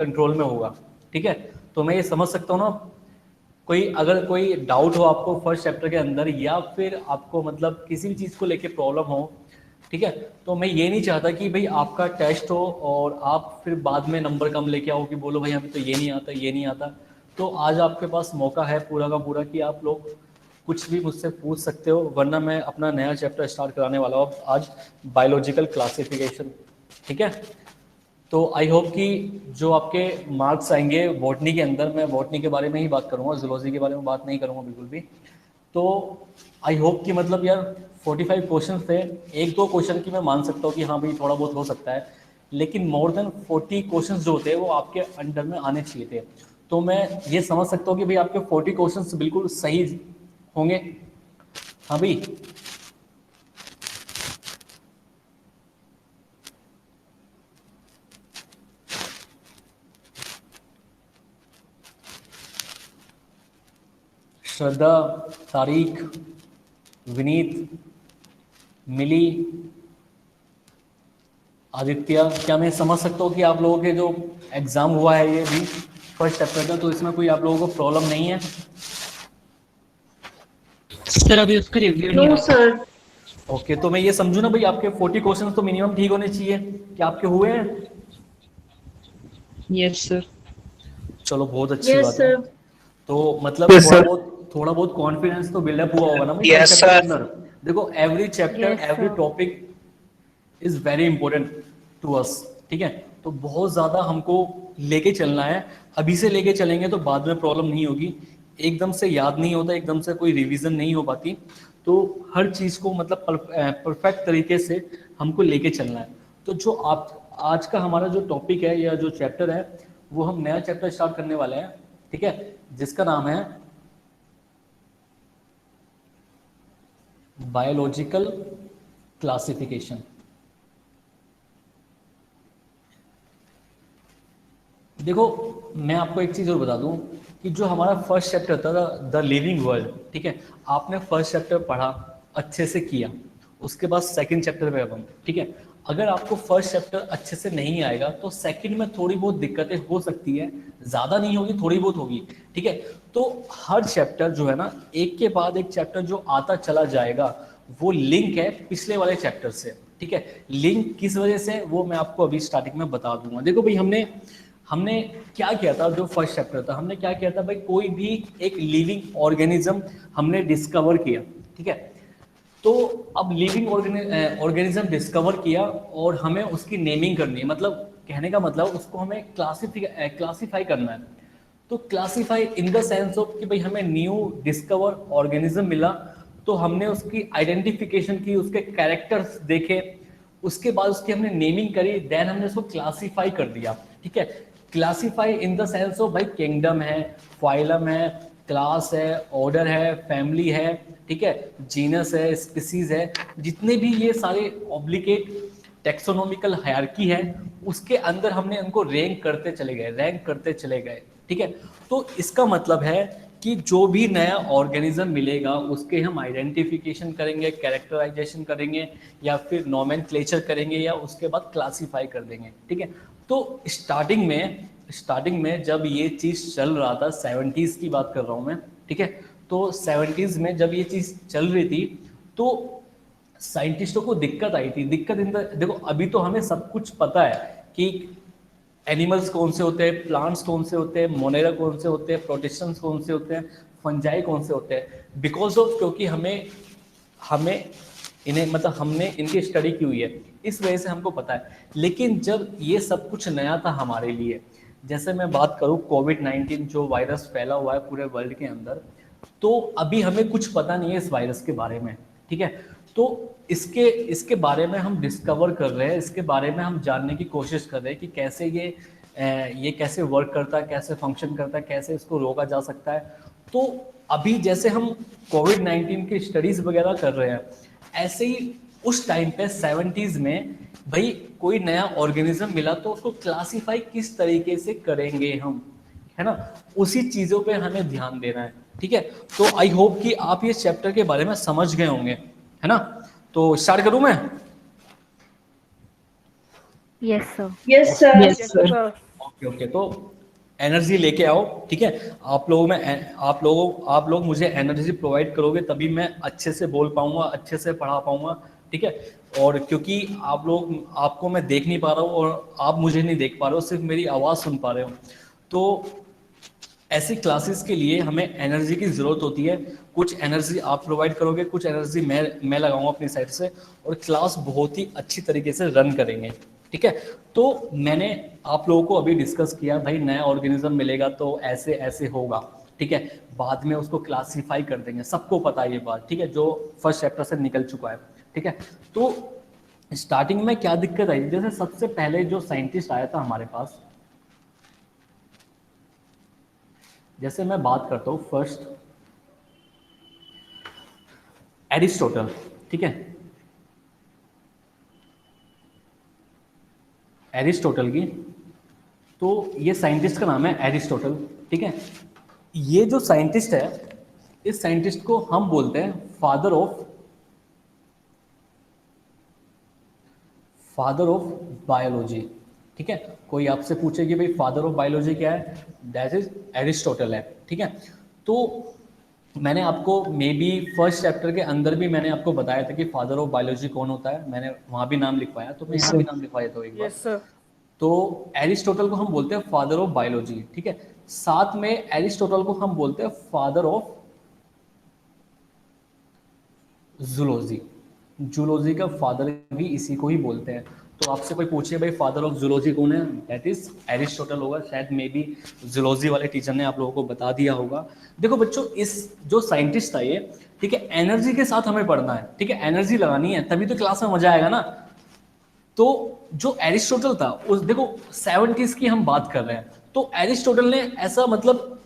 Control में होगा। ठीक है, तो मैं ये समझ सकता हूँ ना। अगर कोई डाउट हो आपको फर्स्ट चैप्टर के अंदर, या फिर आपको मतलब किसी भी चीज़ को लेके प्रॉब्लम हो, ठीक है, तो मैं ये नहीं चाहता कि भाई आपका टेस्ट हो और आप फिर बाद में नंबर कम लेके आओ कि बोलो भाई हमें तो ये नहीं आता, ये नहीं आता। तो आज आपके पास मौका है पूरा का पूरा कि आप लोग कुछ भी मुझसे पूछ सकते हो, वरना मैं अपना नया चैप्टर स्टार्ट कराने वाला हूँ आज, बायोलॉजिकल क्लासिफिकेशन। ठीक है, तो आई होप कि जो आपके मार्क्स आएंगे बॉटनी के अंदर, मैं बॉटनी के बारे में ही बात करूंगा, जूलॉजी के बारे में बात नहीं करूंगा बिल्कुल भी। तो आई होप कि मतलब यार 45 क्वेश्चन थे, एक दो क्वेश्चन की मैं मान सकता हूँ कि हाँ भाई थोड़ा बहुत हो सकता है, लेकिन मोर देन 40 क्वेश्चन जो होते हैं वो आपके अंडर में आने चाहिए थे। तो मैं ये समझ सकता हूँ कि भाई आपके 40 क्वेश्चन बिल्कुल सही होंगे। हाँ भाई, श्रद्धा, तारीख, विनीत, मिली, आदित्य, क्या मैं समझ सकता हूँ कि आप लोगों के जो एग्जाम हुआ है ये भी फर्स्ट चैप्टर का, तो इसमें कोई आप लोगों को प्रॉब्लम नहीं है? सर अभी उसका रिव्यू नहीं नो हुआ। सर। ओके, तो मैं ये समझू ना भाई आपके 40 क्वेश्चन तो मिनिमम ठीक होने चाहिए, क्या आपके हुए हैं? Yes sir. चलो बहुत अच्छी यस बात है। सर। तो मतलब यस सर। थोड़ा बहुत कॉन्फिडेंस तो बिल्डअप हुआ होगा ना भाई फर्स्ट यस चैप्टर के सर। अंदर। देखो every chapter yes every sir. Topic is very important to us. ठीक है, तो बहुत ज़्यादा हमको लेके चलना है, अभी से लेके चलेंगे तो बाद में प्रॉब्लम नहीं होगी। एकदम से याद नहीं होता, एकदम से कोई रिवीजन नहीं हो पाती, तो हर चीज़ को मतलब परफेक्ट तरीके से हमको लेके चलना है। तो जो आप आज का हमारा जो टॉपिक है या जो चैप्टर है, वो हम नया चैप्टर स्टार्ट करने वाले हैं। ठीक है, जिसका नाम है बायोलॉजिकल क्लासिफिकेशन। देखो मैं आपको एक चीज़ और बता दूं कि जो हमारा फर्स्ट चैप्टर था द लिविंग वर्ल्ड, ठीक है, आपने फर्स्ट चैप्टर पढ़ा, अच्छे से किया, उसके बाद सेकंड चैप्टर पे अब हम, ठीक है, अगर आपको फर्स्ट चैप्टर अच्छे से नहीं आएगा तो सेकंड में थोड़ी बहुत दिक्कतें हो सकती है, ज़्यादा नहीं होगी, थोड़ी बहुत होगी। ठीक है, तो हर चैप्टर जो है ना, एक के बाद एक चैप्टर जो आता चला जाएगा, वो लिंक है पिछले वाले चैप्टर से। ठीक है, लिंक किस वजह से वो मैं आपको अभी स्टार्टिंग में बता दूंगा। देखो भाई हमने हमने क्या किया था, जो फर्स्ट चैप्टर था हमने क्या किया था भाई, कोई भी एक लिविंग ऑर्गेनिज्म हमने डिस्कवर किया। ठीक है, तो अब लिविंग ऑर्गेनिज्म डिस्कवर किया और हमें उसकी नेमिंग करनी है, मतलब कहने का मतलब उसको हमें क्लासिफाई करना है। तो classify in the sense of कि भाई हमें न्यू डिस्कवर ऑर्गेनिज्म मिला, तो हमने उसकी आइडेंटिफिकेशन की, उसके कैरेक्टर्स देखे, उसके बाद उसकी हमने नेमिंग करी, देन हमने उसको क्लासिफाई कर दिया। ठीक है, classify in the sense of भाई किंगडम है, फाइलम है, क्लास है, ऑर्डर है, फैमिली है, ठीक है, जीनस है, स्पीसीज है, जितने भी ये सारे ऑब्लिगेट टेक्सोनॉमिकल हायरार्की है, उसके अंदर हमने उनको रैंक करते चले गए, रैंक करते चले गए। ठीक है, तो इसका मतलब है कि जो भी नया ऑर्गेनिज्म मिलेगा उसके हम आइडेंटिफिकेशन करेंगे, कैरेक्टराइजेशन करेंगे, या फिर नोमेनक्लेचर करेंगे, या उसके बाद क्लासिफाई कर देंगे। ठीक है, तो स्टार्टिंग में जब ये चीज़ चल रहा था, 70s की बात कर रहा हूँ मैं, ठीक है, तो 70s में जब ये चीज़ चल रही थी तो साइंटिस्टों को दिक्कत आई थी। दिक्कत इन द, देखो अभी तो हमें सब कुछ पता है कि एनिमल्स कौन से होते हैं, प्लांट्स कौन से होते हैं, मोनेरा कौन से होते हैं, प्रोटिस्टन्स कौन से होते हैं, फंजाई कौन से होते हैं, बिकॉज ऑफ क्योंकि हमें हमें इन्हें मतलब हमने इनकी स्टडी की हुई है, इस वजह से हमको पता है। लेकिन जब ये सब कुछ नया था हमारे लिए, जैसे मैं बात करूं कोविड-19 जो वायरस फैला हुआ है पूरे वर्ल्ड के अंदर, तो अभी हमें कुछ पता नहीं है इस वायरस के बारे में। ठीक है, तो इसके इसके बारे में हम डिस्कवर कर रहे हैं, इसके बारे में हम जानने की कोशिश कर रहे हैं कि कैसे ये कैसे वर्क करता है, कैसे फंक्शन करता है, कैसे इसको रोका जा सकता है। तो अभी जैसे हम कोविड-19 की स्टडीज वगैरह कर रहे हैं, ऐसे ही उस टाइम पे 70s में भाई कोई नया ऑर्गेनिज्म मिला तो उसको क्लासिफाई किस तरीके से करेंगे हम, है ना, उसी चीजों पे हमें ध्यान देना है। ठीक है, तो आई होप कि आप ये चैप्टर के बारे में समझ गए होंगे, है ना। तो स्टार्ट करूं मैं? Yes sir. Yes sir. Yes sir. Okay okay, तो एनर्जी लेके आओ, ठीक है। आप लोग मुझे एनर्जी प्रोवाइड करोगे तभी मैं अच्छे से बोल पाऊंगा, अच्छे से पढ़ा पाऊंगा, ठीक है। और क्योंकि आपको मैं देख नहीं पा रहा हूँ और आप मुझे नहीं देख पा रहे हो, सिर्फ मेरी आवाज़ सुन पा रहे हो, तो ऐसी क्लासेस के लिए हमें एनर्जी की ज़रूरत होती है। कुछ एनर्जी आप प्रोवाइड करोगे, कुछ एनर्जी मैं लगाऊंगा अपनी साइड से, और क्लास बहुत ही अच्छी तरीके से रन करेंगे, ठीक है। तो मैंने आप लोगों को अभी डिस्कस किया भाई नया ऑर्गेनिज्म मिलेगा तो ऐसे ऐसे होगा, ठीक है। बाद में उसको क्लासीफाई कर देंगे, सबको पता है ये बात, ठीक है, जो फर्स्ट चैप्टर से निकल चुका है, ठीक है। तो स्टार्टिंग में क्या दिक्कत आई, जैसे सबसे पहले जो साइंटिस्ट आया था हमारे पास, जैसे मैं बात करता हूँ फर्स्ट एरिस्टोटल, ठीक है, एरिस्टोटल की, तो ये साइंटिस्ट का नाम है एरिस्टोटल, ठीक है। ये जो साइंटिस्ट है, इस साइंटिस्ट को हम बोलते हैं फादर ऑफ बायोलॉजी, ठीक है। कोई आपसे पूछे कि भाई फादर ऑफ बायोलॉजी क्या है, दैट इज एरिस्टोटल है, ठीक है। तो मैंने आपको मे बी फर्स्ट चैप्टर के अंदर भी मैंने आपको बताया था कि फादर ऑफ बायोलॉजी कौन होता है, मैंने वहां भी नाम लिखवाया, तो मैं यस यहाँ सर। भी नाम लिखवा देता हूँ एक बार। Yes sir. तो एरिस्टोटल को हम बोलते हैं फादर ऑफ बायोलॉजी, ठीक है। साथ में एरिस्टोटल को हम बोलते हैं फादर ऑफ जूलॉजी, जूलॉजी का फादर भी इसी को ही बोलते हैं। तो आपसे कोई पूछे भाई फादर ऑफ जूलॉजी कौन है, दैट इज एरिस्टोटल होगा, शायद मे बी जूलॉजी वाले टीचर ने आप लोगों को बता दिया होगा। देखो बच्चों, इस जो साइंटिस्ट था ये, ठीक है, एनर्जी के साथ हमें पढ़ना है, ठीक है, एनर्जी लगानी है तभी तो क्लास में मजा आएगा ना। तो जो एरिस्टोटल था, उस देखो 70s की हम बात कर रहे हैं, तो एरिस्टोटल ने ऐसा मतलब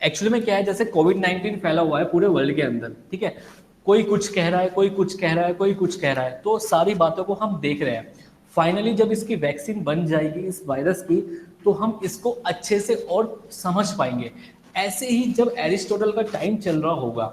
एक्चुअली में क्या है, जैसे कोविड-19 फैला हुआ है पूरे वर्ल्ड के अंदर, ठीक है, कोई कुछ कह रहा है, कोई कुछ कह रहा है, कोई कुछ कह रहा है, तो सारी बातों को हम देख रहे हैं। फाइनली जब इसकी वैक्सीन बन जाएगी इस वायरस की, तो हम इसको अच्छे से और समझ पाएंगे। ऐसे ही जब एरिस्टोटल का टाइम चल रहा होगा,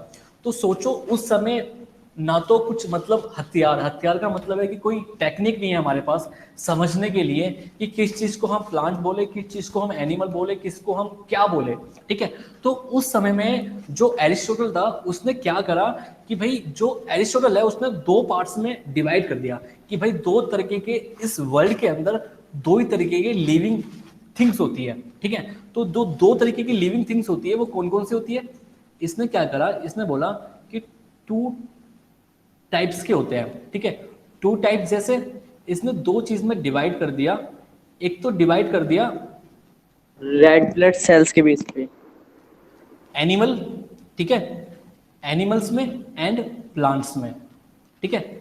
तो सोचो उस समय ना तो कुछ मतलब हथियार, हथियार का मतलब है कि कोई टेक्निक नहीं है हमारे पास समझने के लिए कि किस चीज को हम प्लांट बोले, किस चीज को हम एनिमल बोले, किसको हम क्या बोले, ठीक है। तो उस समय में जो एरिस्टोटल था उसने क्या करा कि भाई जो एरिस्टोटल है उसने दो पार्ट्स में डिवाइड कर दिया कि भाई दो तरीके के इस वर्ल्ड के अंदर दो ही तरीके के लिविंग थिंग्स होती है, ठीक है। तो दो दो तरीके की लिविंग थिंग्स होती है, वो कौन कौन सी होती है, इसने क्या करा, इसने बोला कि टू टाइप्स के होते हैं, ठीक है। टू टाइप्स जैसे इसने दो चीज में डिवाइड कर दिया, एक तो डिवाइड कर दिया रेड ब्लड सेल्स के बेस पे। एनिमल, ठीक है, एनिमल्स में एंड प्लांट्स में, ठीक है।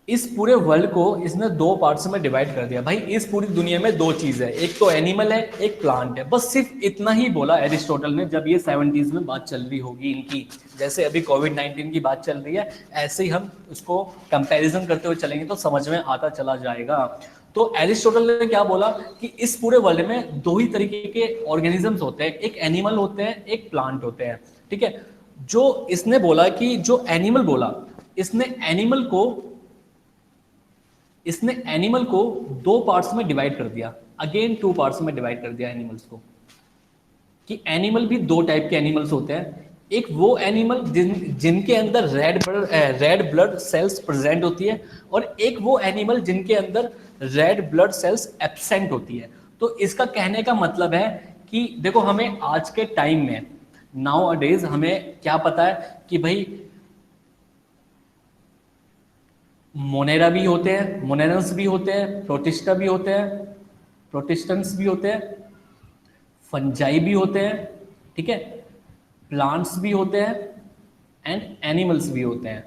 इस पूरे वर्ल्ड को इसने दो पार्ट्स में डिवाइड कर दिया, भाई इस पूरी दुनिया में दो चीज है, एक तो एनिमल है, एक प्लांट है, बस सिर्फ इतना ही बोला एरिस्टोटल ने। जब ये 70s में बात चल रही होगी इनकी, जैसे अभी कोविड-19 की बात चल रही है, ऐसे ही हम उसको कंपैरिजन करते हुए चलेंगे तो समझ में आता चला जाएगा। तो एरिस्टोटल ने क्या बोला कि इस पूरे वर्ल्ड में दो ही तरीके के ऑर्गेनिजम्स होते हैं, एक एनिमल होते हैं, एक प्लांट होते हैं, ठीक है। जो इसने बोला कि जो एनिमल बोला, इसने एनिमल को दो पार्ट्स में डिवाइड कर दिया, अगेन टू पार्ट्स में डिवाइड कर दिया एनिमल्स को, कि एनिमल भी दो टाइप के एनिमल्स होते हैं। एक वो एनिमल जिनके अंदर रेड ब्लड सेल्स प्रेजेंट होती है, और एक वो एनिमल जिनके अंदर रेड ब्लड सेल्स एब्सेंट होती है। तो इसका कहने का मतलब है कि देखो हमें आज के टाइम में नाउ अडेज हमें क्या पता है कि भाई मोनेरा भी होते हैं, मोनेरंस भी होते हैं, प्रोटिस्टा भी होते हैं, प्रोटिस्टेंट्स भी होते हैं, फंजाई भी होते हैं, ठीक है, प्लांट्स भी होते हैं एंड एनिमल्स भी होते हैं।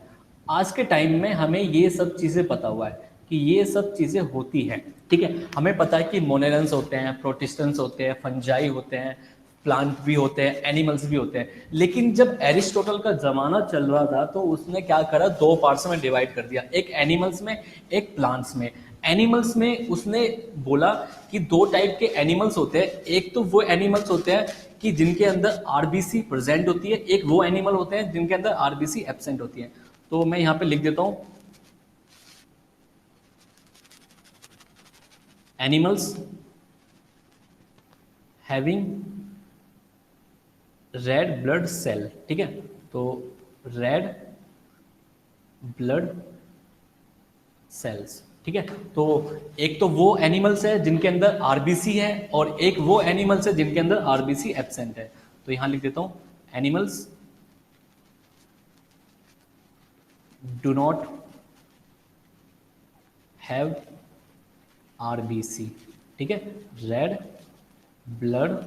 आज के टाइम में हमें ये सब चीज़ें पता हुआ है कि ये सब चीज़ें होती हैं, ठीक है। हमें पता है कि मोनेरंस होते हैं, प्रोटिस्टेंट्स होते हैं, फंजाई होते हैं, प्लांट भी होते हैं, एनिमल्स भी होते हैं। लेकिन जब एरिस्टोटल का जमाना चल रहा था तो उसने क्या करा, दो पार्ट्स में डिवाइड कर दिया, एक एनिमल्स में, एक प्लांट्स में। एनिमल्स में उसने बोला कि दो टाइप के एनिमल्स होते हैं, एक तो वो एनिमल्स होते हैं कि जिनके अंदर आरबीसी प्रेजेंट होती है, एक वो एनिमल होते हैं जिनके अंदर आरबीसी एब्सेंट होती है। तो मैं यहाँ पे लिख देता हूँ animals having red blood cell, ठीक है, तो रेड ब्लड सेल्स, ठीक है। तो एक तो वो एनिमल्स है जिनके अंदर आरबीसी है और एक वो एनिमल्स है जिनके अंदर आरबीसी एब्सेंट है। तो यहां लिख देता हूं animals do not have RBC, ठीक है, रेड ब्लड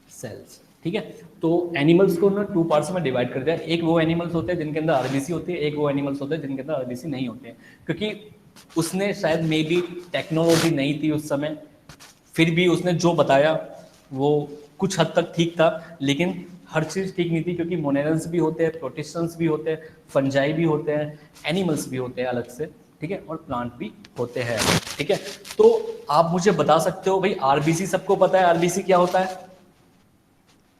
सेल्स, ठीक है। तो एनिमल्स को ना टू पार्ट्स में डिवाइड कर दिया। एक वो एनिमल्स होते हैं जिनके अंदर आरबीसी होती है, एक वो एनिमल्स होते हैं जिनके अंदर आरबीसी नहीं होते हैं, क्योंकि उसने शायद मे बी टेक्नोलॉजी नहीं थी उस समय, फिर भी उसने जो बताया वो कुछ हद तक ठीक था, लेकिन हर चीज़ ठीक नहीं थी, क्योंकि मोनेरल्स भी होते हैं, प्रोटिस्टन्स भी होते हैं, फंजाई भी होते हैं, एनिमल्स भी होते हैं अलग से, ठीक है, और प्लांट भी होते हैं, ठीक है। तो आप मुझे बता सकते हो भाई, आरबीसी सबको पता है आरबीसी क्या होता है,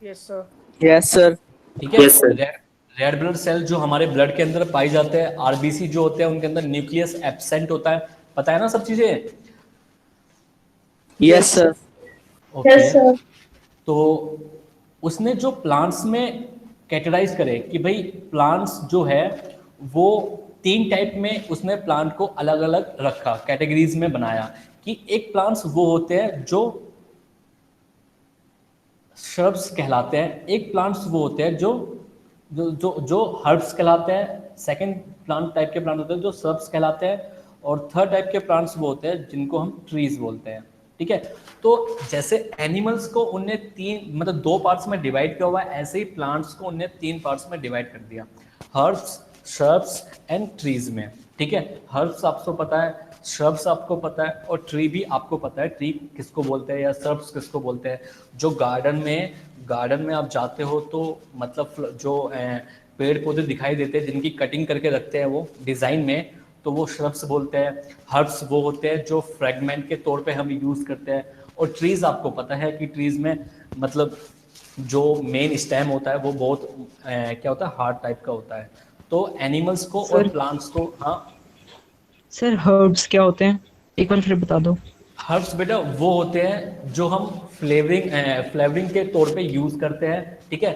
Yes, sir. Yes, sir. ठीक है। रेड ब्लड सेल जो हमारे ब्लड के अंदर पाई जाते हैं, आरबीसी जो होते हैं उनके अंदर न्यूक्लियस एब्सेंट होता है, पता है ना सब चीजें। Yes, sir. ओके, तो उसने जो प्लांट्स में कैटेगराइज करे कि भाई प्लांट्स जो है वो 3 टाइप में उसने प्लांट को अलग अलग रखा, कैटेगरीज में बनाया, कि एक प्लांट्स वो होते हैं जो श्रब्स कहलाते हैं, एक प्लांट्स वो होते हैं जो जो जो जो हर्ब्स कहलाते हैं, सेकंड प्लांट टाइप के प्लांट होते हैं जो श्रब्स कहलाते हैं, और थर्ड टाइप के प्लांट्स वो होते हैं जिनको हम ट्रीज बोलते हैं, ठीक है। तो जैसे एनिमल्स को उनने 3 मतलब 2 पार्ट्स में डिवाइड किया हुआ है, ऐसे ही प्लांट्स को उनने 3 पार्ट्स में डिवाइड कर दिया, हर्ब्स, श्रब्स एंड ट्रीज में, ठीक है। हर्ब्स आपको पता है, श्रब्स आपको पता है, और ट्री भी आपको पता है, ट्री किसको बोलते हैं या श्रब्स किसको बोलते हैं। जो गार्डन में आप जाते हो तो मतलब जो पेड़ पौधे दिखाई देते हैं जिनकी कटिंग करके रखते हैं वो डिज़ाइन में, तो वो श्रब्स बोलते हैं। हर्ब्स वो होते हैं जो फ्रेगमेंट के तौर पे हम यूज़ करते हैं, और ट्रीज़ आपको पता है कि ट्रीज़ में मतलब जो मेन स्टेम होता है वो बहुत क्या होता है, हार्ड टाइप का होता है। तो एनिमल्स को और प्लांट्स को, हाँ सर हर्ब्स क्या होते हैं, एक बार फिर बता दो। हर्ब्स बेटा वो होते हैं जो हम फ्लेवरिंग के तौर पे यूज करते हैं, ठीक है,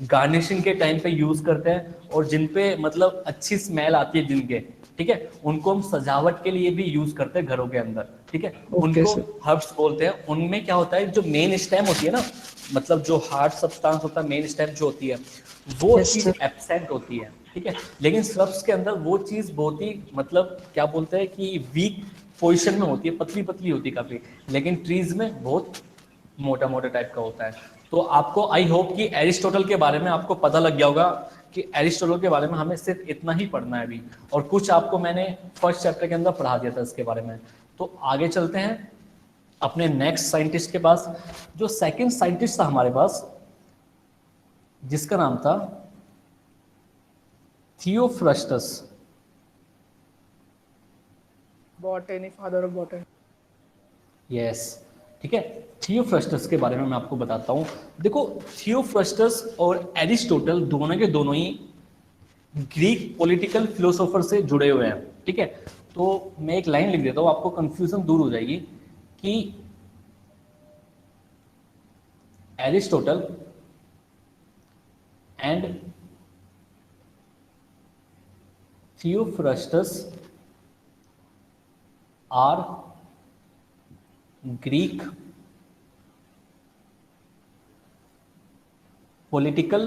गार्निशिंग के टाइम पे यूज करते हैं, और जिन पे मतलब अच्छी स्मेल आती है जिनके, ठीक है, उनको हम सजावट के लिए भी यूज करते हैं घरों के अंदर, ठीक है। उनको sir. हर्ब्स बोलते हैं। उनमें क्या होता है, जो मेन स्टेम होती है ना, मतलब जो हार्ड सब्सटेंस होता है, मेन स्टेम जो होती है वो Yes, चीज sir. एब्सेंट होती है, ठीक है। लेकिन श्रब्स के अंदर वो चीज बहुत ही मतलब क्या बोलते हैं कि वीक पोजीशन में होती है, पतली पतली होती है काफी, लेकिन ट्रीज में बहुत मोटा मोटा टाइप का होता है। तो आपको आई होप कि एरिस्टोटल के बारे में आपको पता लग गया होगा कि एरिस्टोटल के बारे में हमें सिर्फ इतना ही पढ़ना है अभी, और कुछ आपको मैंने फर्स्ट चैप्टर के अंदर पढ़ा दिया था इसके बारे में। तो आगे चलते हैं अपने नेक्स्ट साइंटिस्ट के पास। जो सेकंड साइंटिस्ट था हमारे पास, जिसका नाम था थियोफ्रस्टस। Botany, father of botany. Yes, ठीक है। थियोफ्रस्टस के बारे में मैं आपको बताता हूं। देखो, थियोफ्रस्टस और एरिस्टोटल दोनों के दोनों ही ग्रीक पॉलिटिकल फिलोसोफर से जुड़े हुए हैं, ठीक है। तो मैं एक लाइन लिख देता हूं, आपको कंफ्यूजन दूर हो जाएगी कि Aristotle and Theophrastus are Greek political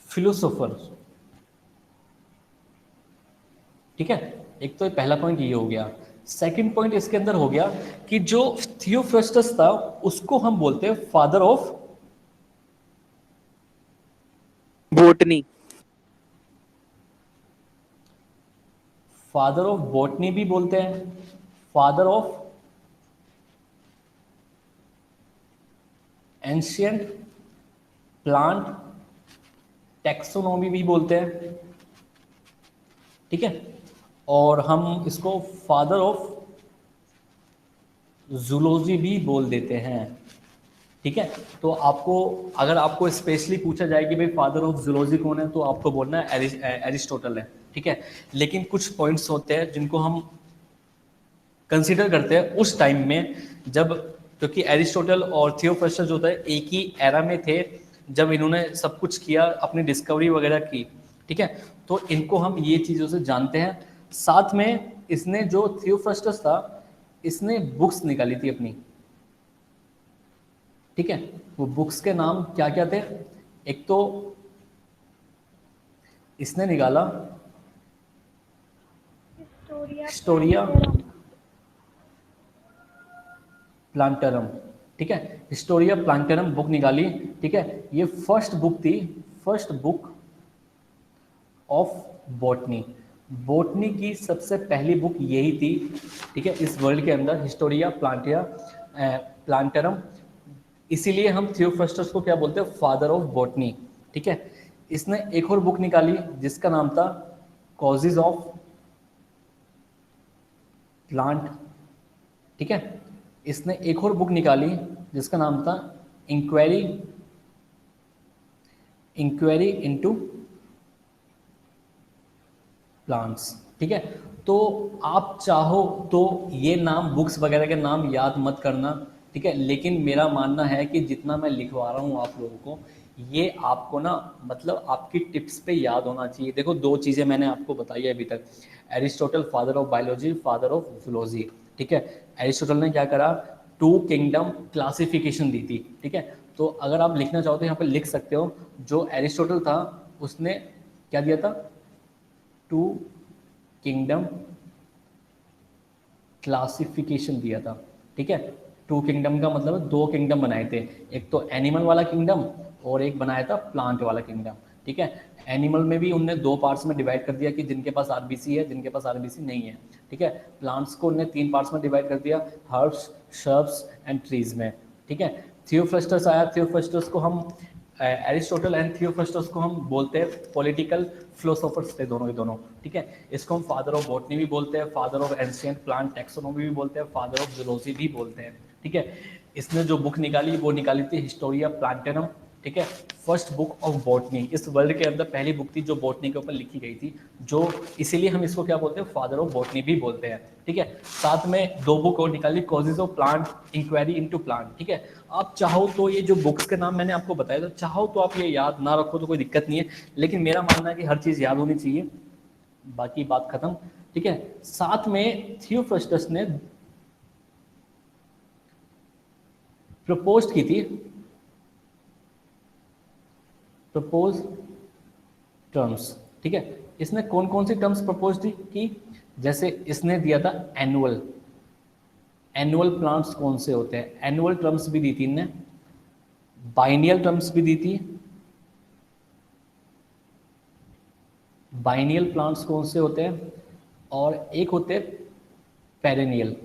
philosopher, ठीक है। एक तो पहला पॉइंट ये हो गया। सेकंड पॉइंट इसके अंदर हो गया कि जो थियोफ्रस्टस था उसको हम बोलते हैं father of Botany. Father of botany भी बोलते हैं, father of ancient plant taxonomy भी बोलते हैं, ठीक है। और हम इसको फादर ऑफ जूलॉजी भी बोल देते हैं, ठीक है। तो आपको अगर आपको स्पेशली पूछा जाए कि भाई फादर ऑफ जूलॉजी कौन है, तो आपको बोलना है एरिस्टोटल है, ठीक है। लेकिन कुछ पॉइंट्स होते हैं जिनको हम कंसीडर करते हैं उस टाइम में जब, क्योंकि एरिस्टोटल और थियोफ्रस्टस जो होता है एक ही एरा में थे जब इन्होंने सब कुछ किया, अपनी डिस्कवरी वगैरह की, ठीक है। तो इनको हम ये चीज़ों से जानते हैं। साथ में इसने जो थियोफ्रस्टस था इसने बुक्स निकाली थी अपनी, ठीक है। वो बुक्स के नाम क्या क्या थे? एक तो इसने निकाला हिस्टोरिया प्लांटरम, ठीक है। हिस्टोरिया प्लांटरम बुक निकाली, ठीक है। ये फर्स्ट बुक थी, first book of botany. Botany की सबसे पहली बुक यही थी, ठीक है, इस वर्ल्ड के अंदर, हिस्टोरिया प्लांटरम। इसीलिए हम थियोफ्रस्टस को क्या बोलते हैं? फादर ऑफ बॉटनी, ठीक है। इसने एक और बुक निकाली जिसका नाम था कॉजेज ऑफ प्लांट, ठीक है। इसने एक और बुक निकाली जिसका नाम था इंक्वायरी इनटू प्लांट्स, ठीक है। तो आप चाहो तो ये नाम, बुक्स वगैरह के नाम याद मत करना, ठीक है, लेकिन मेरा मानना है कि जितना मैं लिखवा रहा हूँ आप लोगों को, ये आपको ना मतलब आपकी टिप्स पे याद होना चाहिए। देखो, दो चीज़ें मैंने आपको बताई है अभी तक, Aristotle father of biology, father of zoology, ठीक है। एरिस्टोटल ने क्या करा? 2 किंगडम क्लासिफिकेशन दी थी, ठीक है। तो अगर आप लिखना चाहो तो यहाँ पे लिख सकते हो, जो एरिस्टोटल था उसने क्या दिया था? 2 किंगडम क्लासिफिकेशन दिया था, ठीक है। 2 किंगडम का मतलब 2 किंगडम बनाए थे, एक तो एनिमल वाला किंगडम और एक बनाया था प्लांट वाला किंगडम, ठीक है। एनिमल में भी उनने 2 पार्ट्स में डिवाइड कर दिया कि जिनके पास आरबीसी है, जिनके पास आरबीसी नहीं है, ठीक है। प्लांट्स को उनने 3 पार्ट्स में डिवाइड कर दिया, हर्ब्स, श्रब्स एंड ट्रीज में, ठीक है। थियोफ्रस्टस आया, थियोफ्रस्टस को हम एरिस्टोटल एंड थियोफ्रस्टस को हम बोलते हैं पॉलिटिकल फिलोसोफर्स थे दोनों के दोनों, ठीक है। इसको हम फादर ऑफ बॉटनी भी बोलते हैं, father of ancient plant taxonomy भी बोलते हैं, फादर ऑफ जूलॉजी भी बोलते हैं, ठीक है। इसने जो बुक निकाली वो निकाली थी हिस्टोरिया प्लांटरम, ठीक है। फर्स्ट बुक ऑफ बॉटनी, इस वर्ल्ड के अंदर पहली बुक थी जो बॉटनी के ऊपर लिखी गई थी, जो इसीलिए हम इसको क्या बोलते हैं? फादर ऑफ बॉटनी भी बोलते हैं, ठीक है। साथ में 2 बुक और निकाली, causes of plant, inquiry into plant, ठीक है। आप चाहो तो ये जो बुक्स के नाम मैंने आपको बताया था, चाहो तो आप ये याद ना रखो तो कोई दिक्कत नहीं है, लेकिन मेरा मानना है कि हर चीज़ याद होनी चाहिए, बाकी बात खत्म, ठीक है। साथ में थियोफ्रस्टस ने प्रपोज की थी, प्रपोज टर्म्स, ठीक है। इसने कौन कौन सी टर्म्स प्रपोज की? जैसे इसने दिया था एनुअल, एनुअल प्लांट्स कौन से होते हैं, एनुअल टर्म्स भी दी थी इनने, बाइनियल टर्म्स भी दी थी। बाइनियल प्लांट्स कौन से होते हैं? और एक होते हैं पेरेनियल,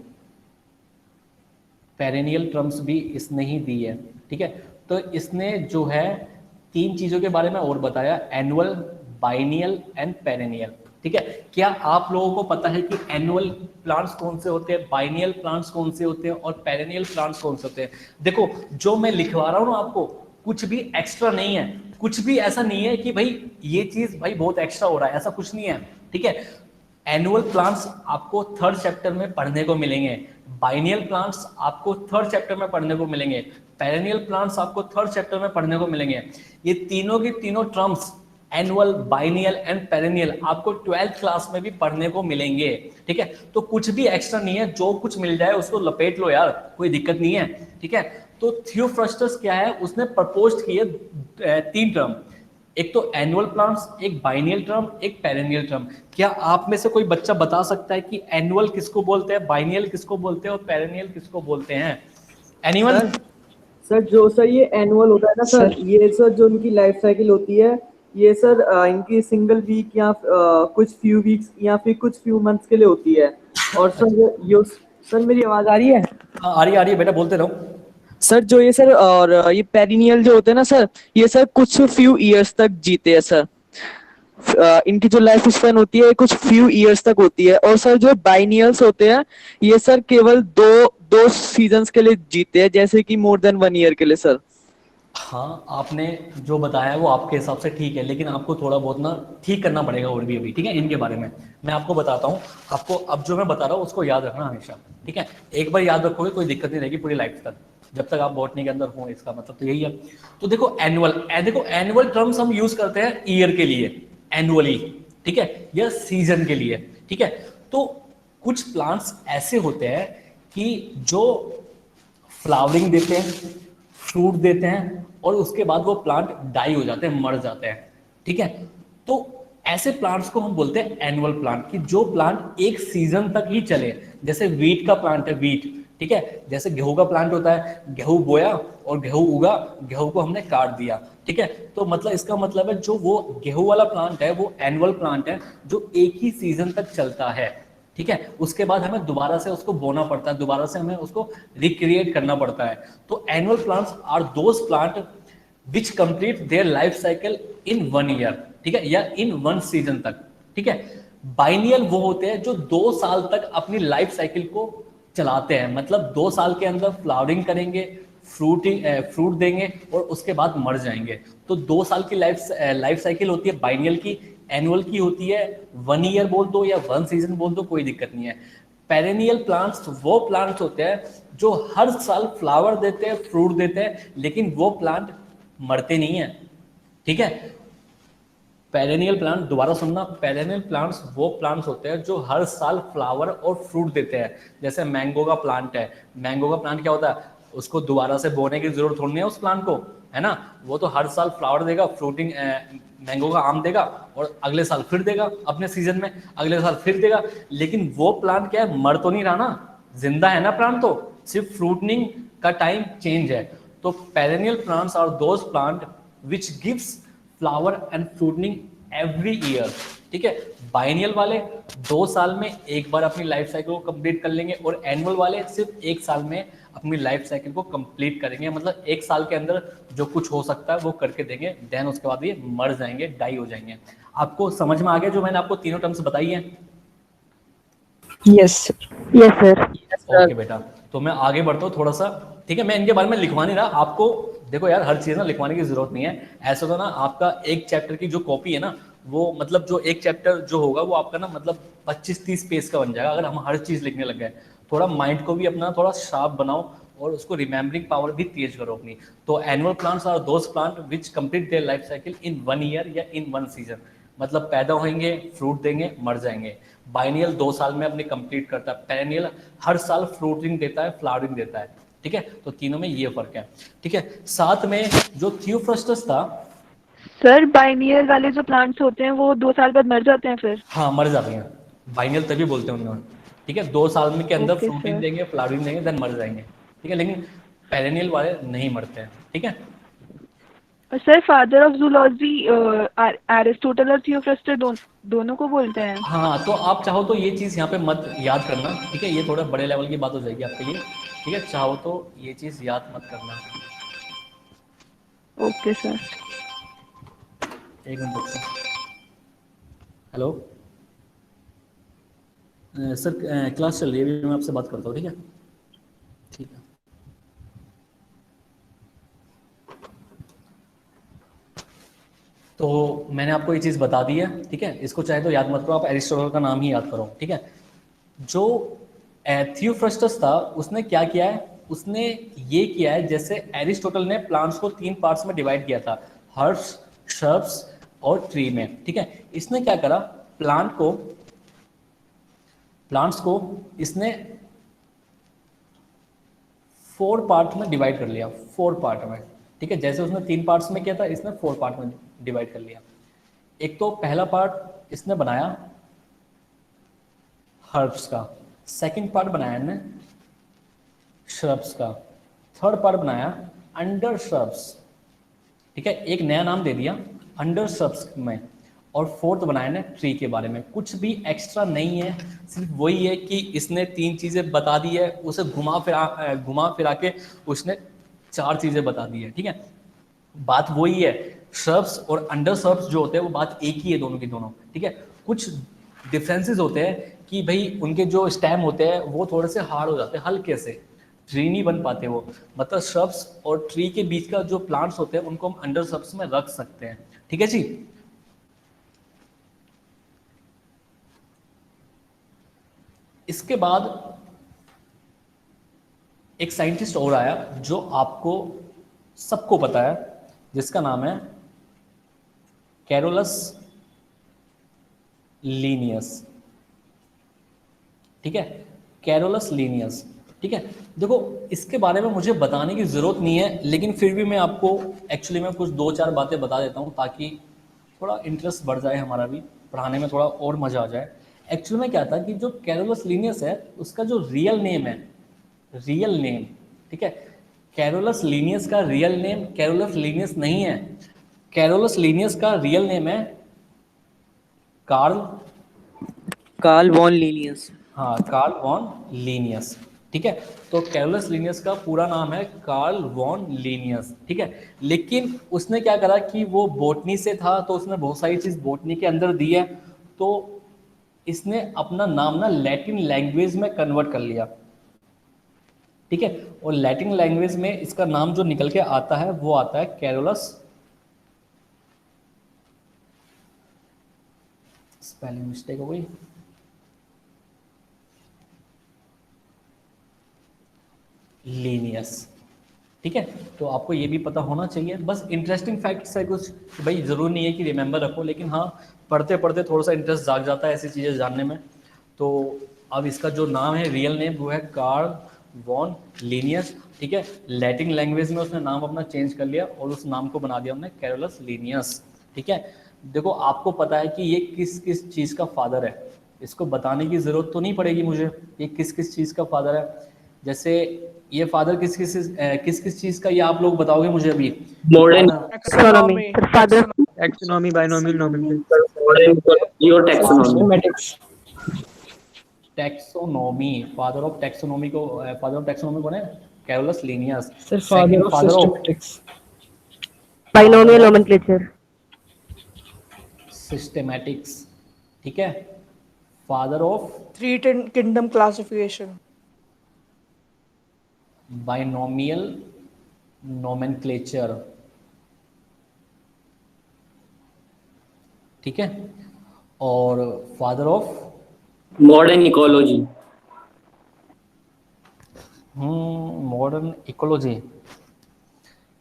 पेरेनियल टर्म्स भी इसने ही दी है, ठीक है। तो इसने जो है 3 चीजों के बारे में और बताया, एनुअल, बाइनियल एंड पेरेनियल, ठीक है। क्या आप लोगों को पता है कि एनुअल प्लांट्स कौन से होते हैं, बाइनियल प्लांट्स कौन से होते हैं और पेरेनियल प्लांट्स कौन से होते हैं? देखो, जो मैं लिखवा रहा हूं ना आपको, कुछ भी एक्स्ट्रा नहीं है, कुछ भी ऐसा नहीं है कि भाई ये चीज भाई बहुत एक्स्ट्रा हो रहा है, ऐसा कुछ नहीं है, ठीक है। एनुअल प्लांट्स आपको 3rd चैप्टर में पढ़ने को मिलेंगे, बाइनियल प्लांट्स आपको 3rd चैप्टर में पढ़ने को मिलेंगे, पेरेनियल प्लांट्स आपको 3rd चैप्टर में पढ़ने को मिलेंगे। ये तीनों की तीनों terms, annual, biennial and perennial, आपको 12th क्लास में भी पढ़ने को मिलेंगे, ठीक है। तो कुछ भी एक्स्ट्रा नहीं है, जो कुछ मिल जाए उसको लपेट लो यार, कोई दिक्कत नहीं है, ठीक है। तो थियोफ्रस्टस क्या है, उसने प्रपोज किए 3 टर्म, एक तो एनुअल प्लांट्स, एक बाइनियल टर्म, एक पेरेनियल टर्म। क्या आप में से कोई बच्चा बता सकता है कि एनुअल किसको बोलते हैं, बाइनियल किसको बोलते हैं और पेरेनियल किसको बोलते हैं? एनीवन? सर जो सर ये एनुअल होता है ना सर, ये सर जो उनकी लाइफ साइकिल होती है, ये सर इनकी सिंगल वीक या कुछ फ्यू वीक्स या फिर कुछ फ्यू मंथ्स के लिए होती है। और सर ये सर मेरी आवाज आ रही है? हाँ, आ रही है बेटा, बोलते रहो। सर जो ये सर और ये पेरिनियल जो होते हैं ना सर, ये सर कुछ फ्यू इयर्स तक जीते हैं सर। इनकी जो लाइफ स्पैन होती है कुछ फ्यू इयर्स तक होती है। और सर जो बाइनियल्स होते हैं ये सर केवल दो सीजन्स के लिए जीते हैं, जैसे कि मोर देन 1 ईयर के लिए सर। हाँ, आपने जो बताया वो आपके हिसाब से ठीक है, लेकिन आपको थोड़ा बहुत ना ठीक करना पड़ेगा और भी अभी, ठीक है। इनके बारे में मैं आपको बताता हूँ। आपको अब जो मैं बता रहा हूँ उसको याद रखना हमेशा, ठीक है। एक बार याद रखोगे कोई दिक्कत नहीं रहेगी पूरी लाइफ तक, जब तक आप बॉटनी के अंदर हो। इसका मतलब तो यही है। तो देखो एनुअल टर्म्स हम यूज करते हैं ईयर के लिए, एनुअली, ठीक है, या सीजन के लिए, ठीक है। तो कुछ प्लांट्स ऐसे होते हैं कि जो फ्लावरिंग देते हैं, फ्रूट देते हैं, और उसके बाद वो प्लांट डाई हो जाते हैं, मर जाते हैं, ठीक है। तो ऐसे प्लांट्स को हम बोलते हैं एनुअल प्लांट, कि जो प्लांट एक सीजन तक ही चले। जैसे वीट का प्लांट है, वीट, ठीक है। जैसे गेहूं का प्लांट होता है, गेहूं बोया और गेहूं उगा, गेहूं को हमने काट दिया, ठीक है। तो मतलब इसका मतलब है जो वो गेहूं वाला प्लांट है वो एनुअल प्लांट है, जो एक ही सीजन तक चलता है, ठीक है। उसके बाद हमें दोबारा से उसको बोना पड़ता है, दोबारा से हमें उसको रिक्रिएट करना पड़ता है। तो annual plants are those plant which complete their life cycle in 1 year, ठीक है, या इन 1 सीजन तक, ठीक है। बाइनियल वो होते हैं जो 2 साल तक अपनी लाइफ साइकिल को चलाते हैं, मतलब 2 साल के अंदर फ्लावरिंग करेंगे, फ्रूट देंगे और उसके बाद मर जाएंगे। तो 2 साल की लाइफ साइकिल होती है बाइनियल की। एनुअल की होती है 1 ईयर बोल दो या 1 सीजन बोल दो, कोई दिक्कत नहीं है। पेरेनियल प्लांट्स वो प्लांट्स होते हैं जो हर साल फ्लावर देते हैं, फ्रूट देते हैं, लेकिन वो प्लांट मरते नहीं है, ठीक है। पेरेनियल प्लांट, दोबारा सुनना, पेरेनियल प्लांट्स वो प्लांट्स होते हैं जो हर साल फ्लावर और फ्रूट देते हैं। जैसे मैंगो का प्लांट है, मैंगो का प्लांट क्या होता है, उसको दोबारा से बोने की जरूरत थोड़ी है उस प्लांट को, है ना। वो तो हर साल फ्लावर देगा, फ्रूटिंग मैंगो का आम देगा, और अगले साल फिर देगा अपने सीजन में, अगले साल फिर देगा। लेकिन वो प्लांट क्या है, मर तो नहीं रहा ना, जिंदा है ना प्लांट, तो सिर्फ फ्रूटनिंग का टाइम चेंज है। तो perennial plants are those plant which gives flower and fruiting every year, ठीक है। बाइनियल वाले 2 साल में एक बार अपनी लाइफ साइकिल को कंप्लीट कर लेंगे, और एनुअल वाले सिर्फ 1 साल में अपनी लाइफ साइकिल को कंप्लीट करेंगे। मतलब 1 साल के अंदर जो कुछ हो सकता है वो करके देंगे, देन उसके बाद ये मर जाएंगे, डाई हो जाएंगे। आपको समझ में आ गया जो मैंने आपको तीनों टर्म्स बताई हैं? Yes sir. ओके बेटा, तो मैं आगे बढ़ता हूँ थोड़ा सा, ठीक है। मैं इनके बारे में लिखवा नहीं रहा आपको, देखो यार हर चीज ना लिखवाने की जरूरत नहीं है। ऐसा तो ना आपका एक चैप्टर की जो कॉपी है ना, वो मतलब जो एक चैप्टर जो होगा वो आपका ना मतलब 25-30 पेज का बन जाएगा अगर हम हर चीज लिखने लग गए। थोड़ा माइंड को भी अपना थोड़ा शार्प बनाओ और उसको रिमेम्बरिंग पावर भी तेज करो अपनी। तो annual plants are those plant which complete their life cycle in 1 year या इन 1 सीजन, मतलब पैदा होंगे, फ्रूट देंगे, मर जाएंगे। बाइनियल 2 साल में अपने कंप्लीट करता है। पेरेनियल हर साल फ्रूटिंग देता है, फ्लावरिंग देता है, ठीक है। तो तीनों में ये फर्क है, ठीक है। साथ में जो थियोफ्रस्टस था, सर बाइनियल वाले जो प्लांट्स होते हैं वो 2 साल बाद मर जाते हैं फिर? हाँ मर जाते हैं, बाइनियल तभी बोलते हैं उन्होंने, ठीक है। 2 साल में के अंदर ओके फ्रूटिंग सर। देंगे, फ्लावरिंग देंगे, देन मर जाएंगे, ठीक है। लेकिन पेरेनियल वाले नहीं मरते हैं, ठीक है। और sir father of zoology Aristotle और थियोफ्रस्टस दोनों को बोलते हैं? हाँ, तो आप चाहो तो ये चीज़ यहाँ पे मत याद करना, ठीक है। ये थोड़ा बड़े लेवल की बात हो जाएगी आपके लिए, ठीक है। चाहो तो ये चीज़ याद मत करना। Okay sir. एक मिनट रुको। हेलो सर, क्लास चल रही है अभी, मैं आपसे बात करता हूँ, ठीक है, ठीक है। तो मैंने आपको ये चीज़ बता दी है, ठीक है। इसको चाहे तो याद मत करो, आप एरिस्टोटल का नाम ही याद करो, ठीक है। जो थियोफ्रस्टस था उसने क्या किया है, उसने ये किया है जैसे एरिस्टोटल ने प्लांट्स को 3 पार्ट्स में डिवाइड किया था, हर्ब्स, श्रब्स और ट्री में, ठीक है। इसने क्या करा, प्लांट्स को इसने 4 पार्ट में डिवाइड कर लिया, 4 पार्ट में, ठीक है। जैसे उसने 3 पार्ट्स में किया था, इसने 4 पार्ट में डिवाइड कर लिया। एक तो पहला पार्ट इसने बनाया हर्ब्स का, सेकंड पार्ट बनाया इसने श्रब्स का, थर्ड पार्ट बनाया अंडर श्रब्स, ठीक है। एक नया नाम दे दिया अंडर श्रब्स में, और फोर्थ बनाया ने ट्री के बारे में। कुछ भी एक्स्ट्रा नहीं है, सिर्फ वही है कि इसने 3 चीजें बता दी है, उसे घुमा फिरा के उसने 4 चीजें बता दी है, ठीक है। बात वही है, श्रब्स और अंडर श्रब्स जो होते हैं वो बात एक ही है दोनों की दोनों, ठीक है। कुछ डिफरेंसेस होते हैं कि भाई उनके जो स्टेम होते हैं वो थोड़े से हार्ड हो जाते हैं हल्के से, ट्री नहीं बन पाते वो, मतलब श्रब्स और ट्री के बीच का जो प्लांट्स होते हैं उनको हम अंडर श्रब्स में रख सकते हैं। ठीक है जी। इसके बाद एक साइंटिस्ट और आया जो आपको सबको पता है, जिसका नाम है कैरोलस लीनियस। ठीक है, कैरोलस लीनियस। ठीक है, देखो इसके बारे में मुझे बताने की जरूरत नहीं है, लेकिन फिर भी मैं आपको एक्चुअली में कुछ 2-4 बातें बता देता हूँ ताकि थोड़ा इंटरेस्ट बढ़ जाए हमारा भी, पढ़ाने में थोड़ा और मजा आ जाए। एक्चुअली में क्या था कि जो कैरोलस लीनियस है उसका जो रियल नेम है, रियल नेम, ठीक है, कैरोलस लीनियस का रियल नेम कैरोलस लीनियस नहीं है। कैरोलस लीनियस का रियल नेम है कार्ल वॉन लीनियस। हाँ, कार्ल वॉन लीनियस। ठीक है, तो कैरोलस लीनियस का पूरा नाम है कार्ल वॉन लीनियस। ठीक है, लेकिन उसने क्या करा कि वो बोटनी से था तो उसने बहुत सारी चीज बोटनी के अंदर दी है, तो इसने अपना नाम ना लैटिन लैंग्वेज में कन्वर्ट कर लिया। ठीक है, और लैटिन लैंग्वेज में इसका नाम जो निकल के आता है वो आता है कैरोलस, स्पेलिंग मिस्टेक हो गई, लीनियस। ठीक है, तो आपको ये भी पता होना चाहिए। बस इंटरेस्टिंग फैक्ट्स है कुछ, भाई जरूरी नहीं है कि रिमेंबर रखो, लेकिन हाँ पढ़ते पढ़ते थोड़ा सा इंटरेस्ट जाग जाता है ऐसी चीज़ें जानने में। तो अब इसका जो नाम है रियल नेम वो है कार्ल वॉन लीनियस। ठीक है, लैटिन लैंग्वेज में उसने नाम अपना चेंज कर लिया और उस नाम को बना दिया हमने कैरोलस लीनियस। ठीक है, देखो आपको पता है कि ये किस किस चीज़ का फादर है, इसको बताने की ज़रूरत तो नहीं पड़ेगी मुझे, ये किस किस चीज़ का फादर है। जैसे ये फादर किस किस चीज़ का, ये आप लोग बताओगे मुझे अभी। Modern Taxonomy. Father taxonomy, binomial nomenclature, और taxonomy. Taxonomy, father of taxonomy कौन है? Carolus Linnaeus. Sir father of systematics, binomial nomenclature, systematics. ठीक है, father of Three kingdom classification. Binomial nomenclature. ठीक है, और father of modern ecology. Modern ecology,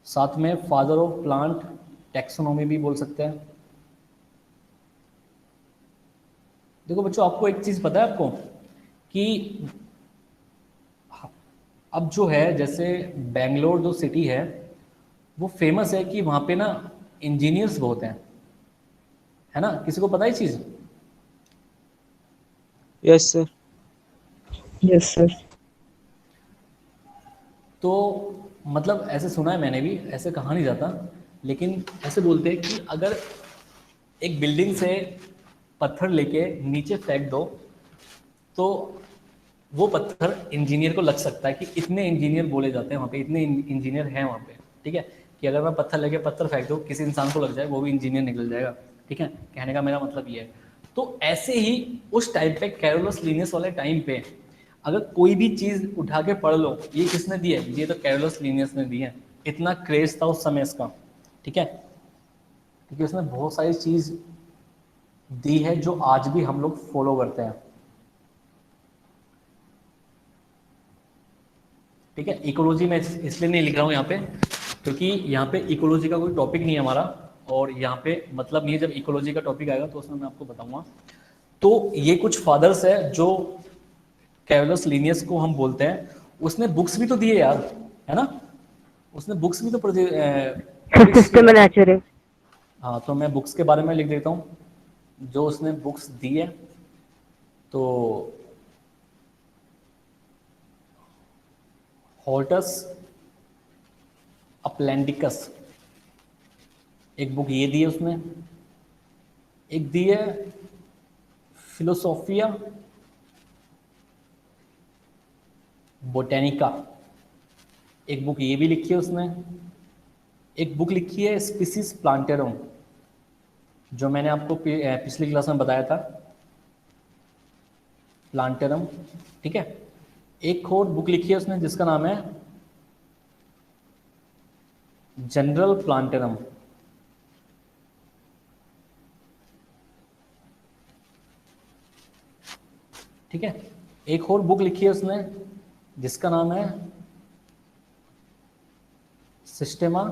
साथ में फादर ऑफ प्लांट टैक्सोनॉमी भी बोल सकते हैं। देखो बच्चों, आपको एक चीज पता है आपको कि अब जो है जैसे बेंगलोर जो सिटी है वो फेमस है कि वहाँ पे ना इंजीनियर्स बहुत हैं, है ना? किसी को पता है चीज़? Yes sir, yes sir. तो मतलब ऐसे सुना है मैंने भी, ऐसे कहा नहीं जाता, लेकिन ऐसे बोलते हैं कि अगर एक बिल्डिंग से पत्थर लेके नीचे फेंक दो तो वो पत्थर इंजीनियर को लग सकता है कि इतने इंजीनियर बोले जाते हैं वहाँ पे, इतने इंजीनियर हैं वहाँ पे। ठीक है, कि अगर मैं पत्थर लेके पत्थर फेंक दूँ किसी इंसान को लग जाए, वो भी इंजीनियर निकल जाएगा। ठीक है, कहने का मेरा मतलब ये है। तो ऐसे ही उस टाइम पे कैरोलस लीनियस वाले टाइम पे अगर कोई भी चीज़ उठा के पढ़ लो, ये किसने दी है? ये तो कैरोलस लीनियस ने दी है। इतना क्रेज था उस समय इसका। ठीक है, क्योंकि उसने बहुत सारी चीज़ दी है जो आज भी हम लोग फॉलो करते हैं। ठीक है, इकोलॉजी में इसलिए नहीं लिख रहा हूँ यहाँ पे क्योंकि यहाँ पे इकोलॉजी का कोई टॉपिक नहीं है हमारा, और यहाँ पे मतलब नहीं है, जब इकोलॉजी का टॉपिक आएगा तो उसमें मैं आपको बताऊंगा। तो ये कुछ फादर्स है जो कैरोलस लीनियस को हम बोलते हैं। उसने बुक्स भी तो दिए यार, है ना? उसने बुक्स भी तो सिस्टम एंड नेचर है। हाँ, तो मैं बुक्स के बारे में लिख देता हूँ जो उसने बुक्स दी है। तो हॉर्टस अपलैंडिकस एक बुक ये दी है उसने, एक दी है फिलोसोफिया बोटेनिका, एक बुक ये भी लिखी है उसने, एक बुक लिखी है स्पीसीज प्लांटेरम जो मैंने आपको पिछली क्लास में बताया था, प्लांटेरम। ठीक है, एक और बुक लिखी है उसने जिसका नाम है जनरल प्लांटेरम। ठीक है, एक और बुक लिखी है उसने जिसका नाम है सिस्टेमा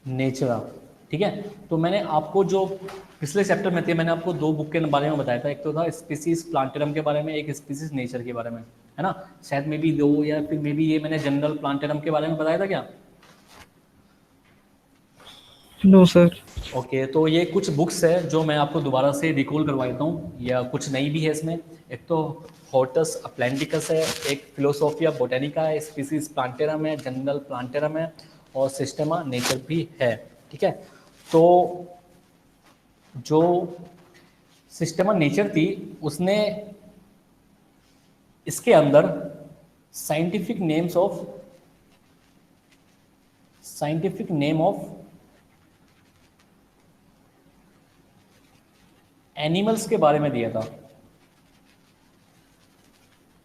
नेचुरा। ठीक है, तो मैंने आपको जो पिछले चैप्टर में थे मैंने आपको दो बुक के बारे में बताया था, एक तो था स्पीसीज प्लांटेरम के बारे में, एक स्पीसीज नेचर के बारे में, है ना। शायद मे बी दो या फिर मे बी ये मैंने जनरल प्लांटेरम के बारे में बताया था क्या? No sir. ओके, तो ये कुछ बुक्स है जो मैं आपको दोबारा से रिकॉल करवा देता हूँ, या कुछ नई भी है इसमें। एक तो हॉर्टस अप्लेंटिकस है, एक फिलोसोफिया बोटेनिका है, स्पीसीज प्लांटेरम है, जनरल प्लांटेरम है, और सिस्टेमा नेचर भी है। ठीक है, तो जो सिस्टेमा नेचर थी उसने इसके अंदर साइंटिफिक नेम ऑफ एनिमल्स के बारे में दिया था।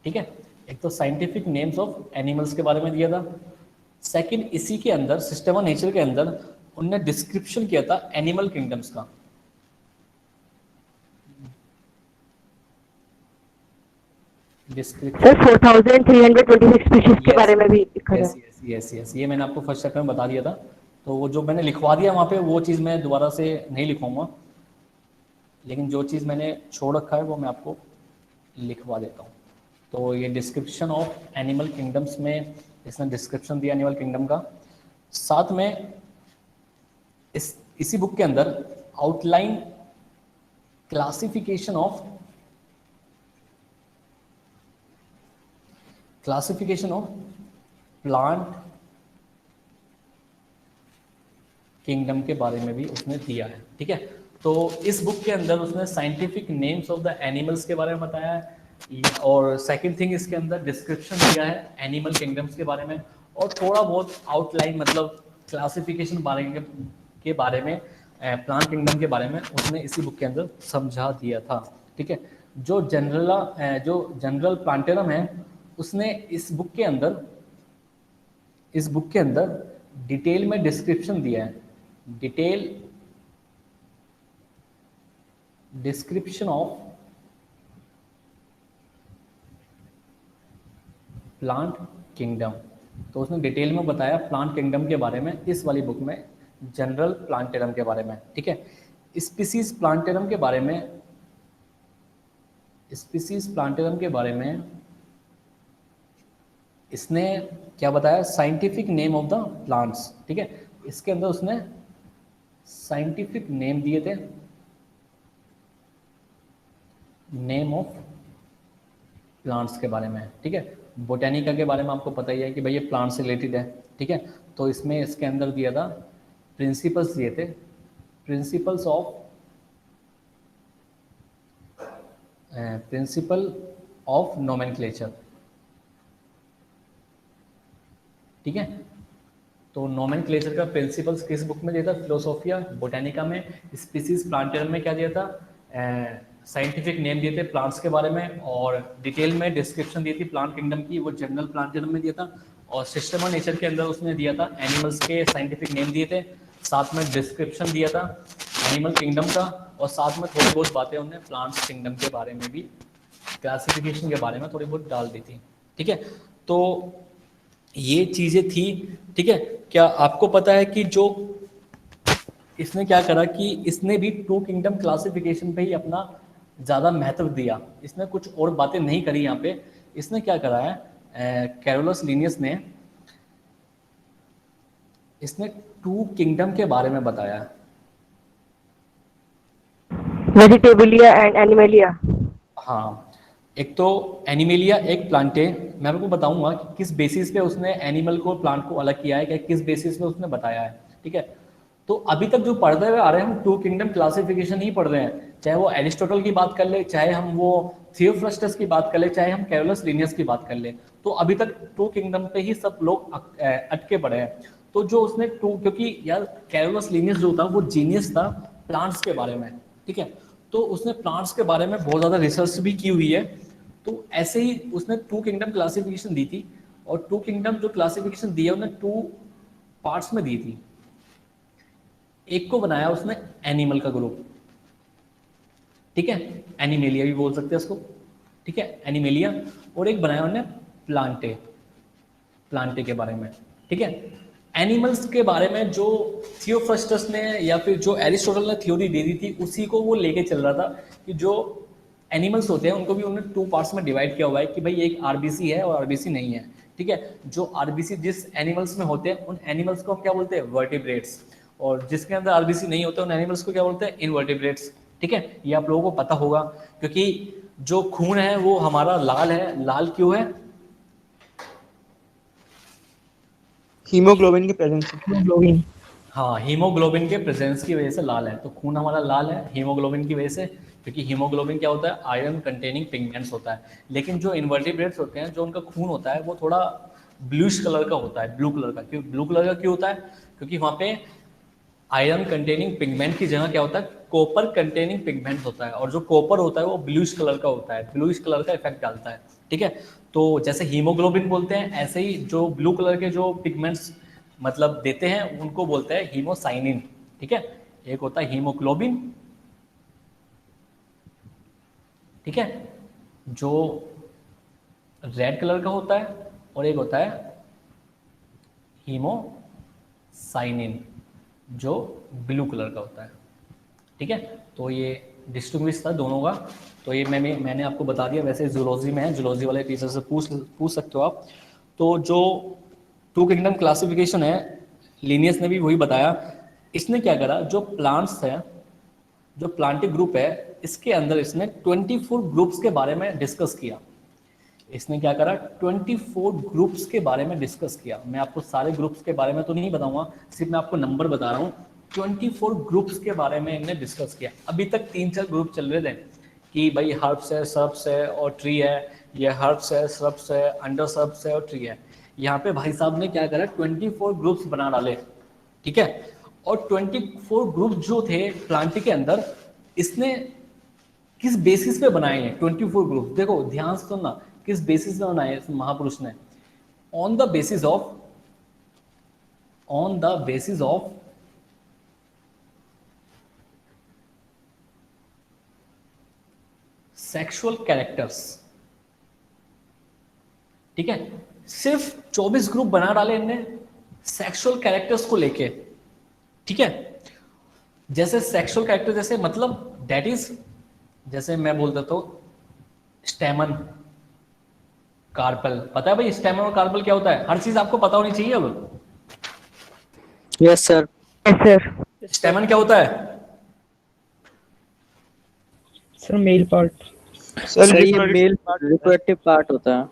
ठीक है, एक तो साइंटिफिक नेम्स ऑफ एनिमल्स के बारे में दिया था। सेकंड, इसी के अंदर सिस्टेमा नेचर के अंदर उन्होंने डिस्क्रिप्शन किया था एनिमल किंगडम्स का। डिस्क्रिप्शन सर 4326 स्पीशीज के बारे में भी लिखा है। यस, ये मैंने आपको फर्स्ट चैप्टर में बता दिया था। तो वो जो मैंने लिखवा दिया वहाँ पे वो चीज़ मैं दोबारा से नहीं लिखवाऊंगा, लेकिन जो चीज़ मैंने छोड़ रखा है वो मैं आपको लिखवा देता हूँ। तो ये डिस्क्रिप्शन ऑफ एनिमल किंगडम्स में इसने डिस्क्रिप्शन दिया एनिमल किंगडम का। साथ में इसी बुक के अंदर outline classification of plant kingdom के बारे में भी उसने दिया है। ठीक है, तो इस बुक के अंदर उसने scientific names of the animals के बारे में बताया है, और सेकंड थिंग इसके अंदर डिस्क्रिप्शन दिया है एनिमल किंगडम्स के बारे में, और थोड़ा बहुत आउटलाइन मतलब क्लासिफिकेशन के बारे में प्लांट किंगडम के बारे में उसने इसी बुक के अंदर समझा दिया था। ठीक है, जो जनरल प्लांटेरम है उसने इस बुक के अंदर डिटेल में डिस्क्रिप्शन दिया है, डिस्क्रिप्शन ऑफ प्लांट किंगडम। तो उसने डिटेल में बताया प्लांट किंगडम के बारे में इस वाली बुक में, जनरल प्लांटेरम के बारे में। ठीक है, स्पीसीज प्लांटेरम के बारे में इसने क्या बताया, scientific name of the plants. ठीक है, इसके अंदर उसने साइंटिफिक नेम दिए थे, नेम ऑफ प्लांट्स के बारे में। ठीक है, बोटेनिका के बारे में आपको पता ही है कि भाई ये प्लांट से रिलेटेड है। ठीक है, तो इसमें इसके अंदर दिया था प्रिंसिपल्स दिए थे, प्रिंसिपल ऑफ नोमेनक्लेचर। ठीक है, तो नोमेनक्लेचर का प्रिंसिपल्स किस बुक में दिया था, फिलोसोफिया बोटेनिका में। स्पीसीज प्लांटेरम में क्या दिया था, साइंटिफिक नेम दिए थे प्लांट्स के बारे में, और डिटेल में डिस्क्रिप्शन दी थी प्लांट किंगडम की, वो जनरल प्लांटेरम में दिया था। और सिस्टम ऑफ नेचर के अंदर उसने दिया था एनिमल्स के साइंटिफिक नेम दिए थे, साथ में डिस्क्रिप्शन दिया था एनिमल किंगडम का, और साथ में थोड़ी बहुत बातें उन्होंने प्लांट्स किंगडम के बारे में भी, क्लासिफिकेशन के बारे में थोड़ी बहुत डाल दी थी। ठीक है, तो ये चीज़ें थी। ठीक है, क्या आपको पता है कि जो इसने क्या करा कि इसने भी टू किंगडम क्लासिफिकेशन पे ही अपना ज़्यादा महत्व दिया, इसने कुछ और बातें नहीं करी यहाँ पे। इसने क्या करा है, कैरोलस लिनियस ने इसने टू किंगडम के बारे में बताया है, वेजिटेबलिया एंड एनिमलिया। हाँ, एक तो एनिमलिया एक प्लांटे, मैं आपको बताऊंगा कि किस बेसिस पे उसने एनिमल को प्लांट को अलग किया है, क्या किस बेसिस पे उसने बताया है। ठीक है, तो अभी तक जो पढ़ते हुए आ रहे हैं हम टू किंगडम क्लासिफिकेशन ही पढ़ रहे हैं, चाहे वो एरिस्टोटल की बात कर ले, चाहे हम वो थियोफ्रस्टस की बात कर ले, चाहे हम कैरोलस लिनियस की बात कर ले, तो अभी तक टू किंगडम पे ही सब लोग अटके पड़े हैं। तो जो उसने क्योंकि यार कैरोलस लिनियस जो था वो जीनियस था प्लांट्स के बारे में। ठीक है, तो उसने प्लांट्स के बारे में बहुत ज़्यादा रिसर्च भी की हुई है, तो ऐसे ही उसने 2 किंगडम क्लासिफिकेशन दी थी, और 2 किंगडम जो क्लासिफिकेशन दिया उन्होंने 2 पार्ट्स में दी थी। एक को बनाया उसने एनिमल का ग्रुप, ठीक है, एनिमेलिया भी बोल सकते हैं उसको, ठीक है, एनिमेलिया। और एक बनाया उन्होंने प्लांटे, प्लांटे के बारे में, ठीक है। एनिमल्स के बारे में जो थियोफ्रस्टस ने या फिर जो एरिस्टोटल ने थ्योरी दे दी थी, उसी को वो लेके चल रहा था कि जो एनिमल्स होते हैं उनको भी उन्होंने 2 पार्ट्स में डिवाइड किया हुआ है कि भाई एक आरबीसी है और आरबीसी नहीं है, ठीक है। जो आरबीसी जिस एनिमल्स में होते हैं उन एनिमल्स को हम क्या बोलते हैं, वर्टिब्रेट्स, और जिसके अंदर आरबीसी नहीं होते उन एनिमल्स को क्या बोलते हैं, इनवर्टिब्रेट्स, ठीक है। ये आप लोगों को पता होगा, क्योंकि जो खून है वो हमारा लाल है। लाल क्यों है? हीमोग्लोबिन के प्रेजेंस से। हीमोग्लोबिन। हाँ, हीमोग्लोबिन के प्रेजेंस की वजह से लाल है। तो खून हमारा लाल है हीमोग्लोबिन की वजह से, क्योंकि हीमोग्लोबिन क्या होता है, आयरन कंटेनिंग पिगमेंट्स होता है। लेकिन जो इन्वर्टिब्रेट्स होते हैं, जो उनका खून होता है वो थोड़ा ब्लूइश कलर का होता है, ब्लू कलर का। क्यों ब्लू कलर का क्यों होता है? क्योंकि वहाँ पे आयरन कंटेनिंग पिगमेंट की जगह क्या होता है, कॉपर कंटेनिंग पिगमेंट होता है, और जो कॉपर होता है वो ब्लूइश कलर का होता है, ब्लूइश कलर का इफेक्ट डालता है, ठीक है। तो जैसे हीमोग्लोबिन बोलते हैं, ऐसे ही जो ब्लू कलर के जो पिगमेंट्स मतलब देते हैं उनको बोलते हैं हीमोसाइनिन, ठीक है। एक होता है हीमोग्लोबिन, ठीक है, जो रेड कलर का होता है, और एक होता है हीमोसाइनिन जो ब्लू कलर का होता है, ठीक है। तो ये डिस्टिंग्विश था दोनों का। तो ये मैंने आपको बता दिया। वैसे जूलॉजी में है, जूलॉजी वाले टीचर से पूछ सकते हो आप। तो जो 2 किंगडम क्लासिफिकेशन है, लिनियस ने भी वही बताया। इसने क्या करा, जो प्लांट्स है, जो प्लांटिक ग्रुप है, इसके अंदर इसने 24 ग्रुप्स के बारे में डिस्कस किया। इसने क्या करा, 24 ग्रुप्स के बारे में डिस्कस किया। मैं आपको सारे ग्रुप्स के बारे में तो नहीं बताऊंगा, सिर्फ मैं आपको नंबर बता रहा हूँ। 24 ग्रुप्स के बारे में इन्हें डिस्कस किया। अभी तक 3-4 ग्रुप चल रहे थे कि भाई हर्ब्स है, सर्ब्स है और ट्री है, ये हर्ब्स है, सर्ब्स है, अंडर सर्ब्स है और ट्री है। यहाँ पे भाई साहब ने क्या करा, 24 ग्रुप्स बना डाले, ठीक है। और 24 ग्रुप जो थे प्लांट के अंदर, इसने किस बेसिस पे बनाए हैं 24 ग्रुप? देखो ध्यान से सुनना, किस बेसिस पे बनाए इस महापुरुष ने? On the basis of sexual characters, ठीक है। सिर्फ 24 ग्रुप बना डाले इनने सेक्सुअल कैरेक्टर्स को लेके, ठीक है। जैसे सेक्सुअल कैरेक्टर, जैसे मतलब दैट इज, जैसे मैं बोल देता हूं स्टेमन, कार्पल। पता है भाई स्टेमन और कार्पल क्या होता है? हर चीज आपको पता होनी चाहिए। अब यस सर। Yes sir. स्टेमन क्या होता है? Sir male part. सर ये मेल रिप्रोडक्टिव पार्ट होता है।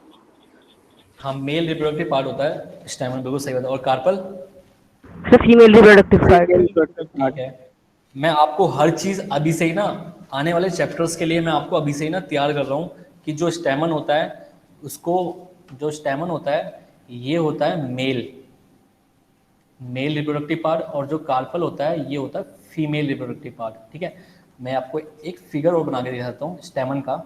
हाँ, मेल रिप्रोडक्टिव पार्ट होता है स्टेमन, बिल्कुल सही बात है। और carpel? Sir female reproductive part. ठीक है। मैं आपको हर चीज अभी से ही ना, आने वाले चैप्टर्स के लिए मैं आपको अभी से ही ना तैयार कर रहा हूँ कि जो स्टेमन होता है उसको, जो स्टेमन होता है ये होता है मेल रिप्रोडक्टिव पार्ट, और जो कार्पल होता है ये होता है फीमेल रिप्रोडक्टिव पार्ट, ठीक है। मैं आपको एक फिगर और बना के दिखाता हूँ स्टेमन का,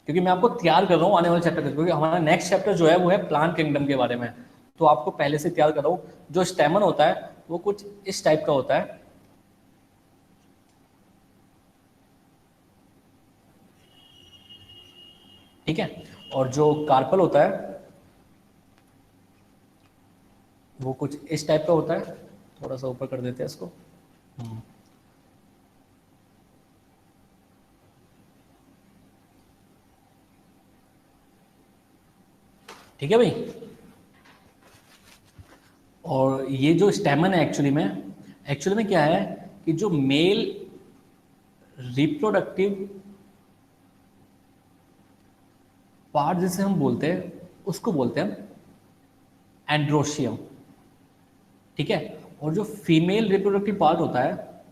क्योंकि मैं आपको तैयार कर रहा हूँ आने वाले चैप्टर के, क्योंकि हमारा नेक्स्ट चैप्टर जो है वो है प्लांट किंगडम के बारे में। तो आपको पहले से तैयार कर रहा हूँ। जो स्टेमन होता है वो कुछ इस टाइप का होता है, ठीक है। और जो कार्पल होता है वो कुछ इस टाइप का होता है। थोड़ा सा ऊपर कर देते हैं इसको। ठीक है भाई। और ये जो स्टेमन है एक्चुअली में क्या है कि जो मेल रिप्रोडक्टिव पार्ट जिसे हम बोलते हैं उसको बोलते हैं एंड्रोशियम, ठीक है। और जो फीमेल रिप्रोडक्टिव पार्ट होता है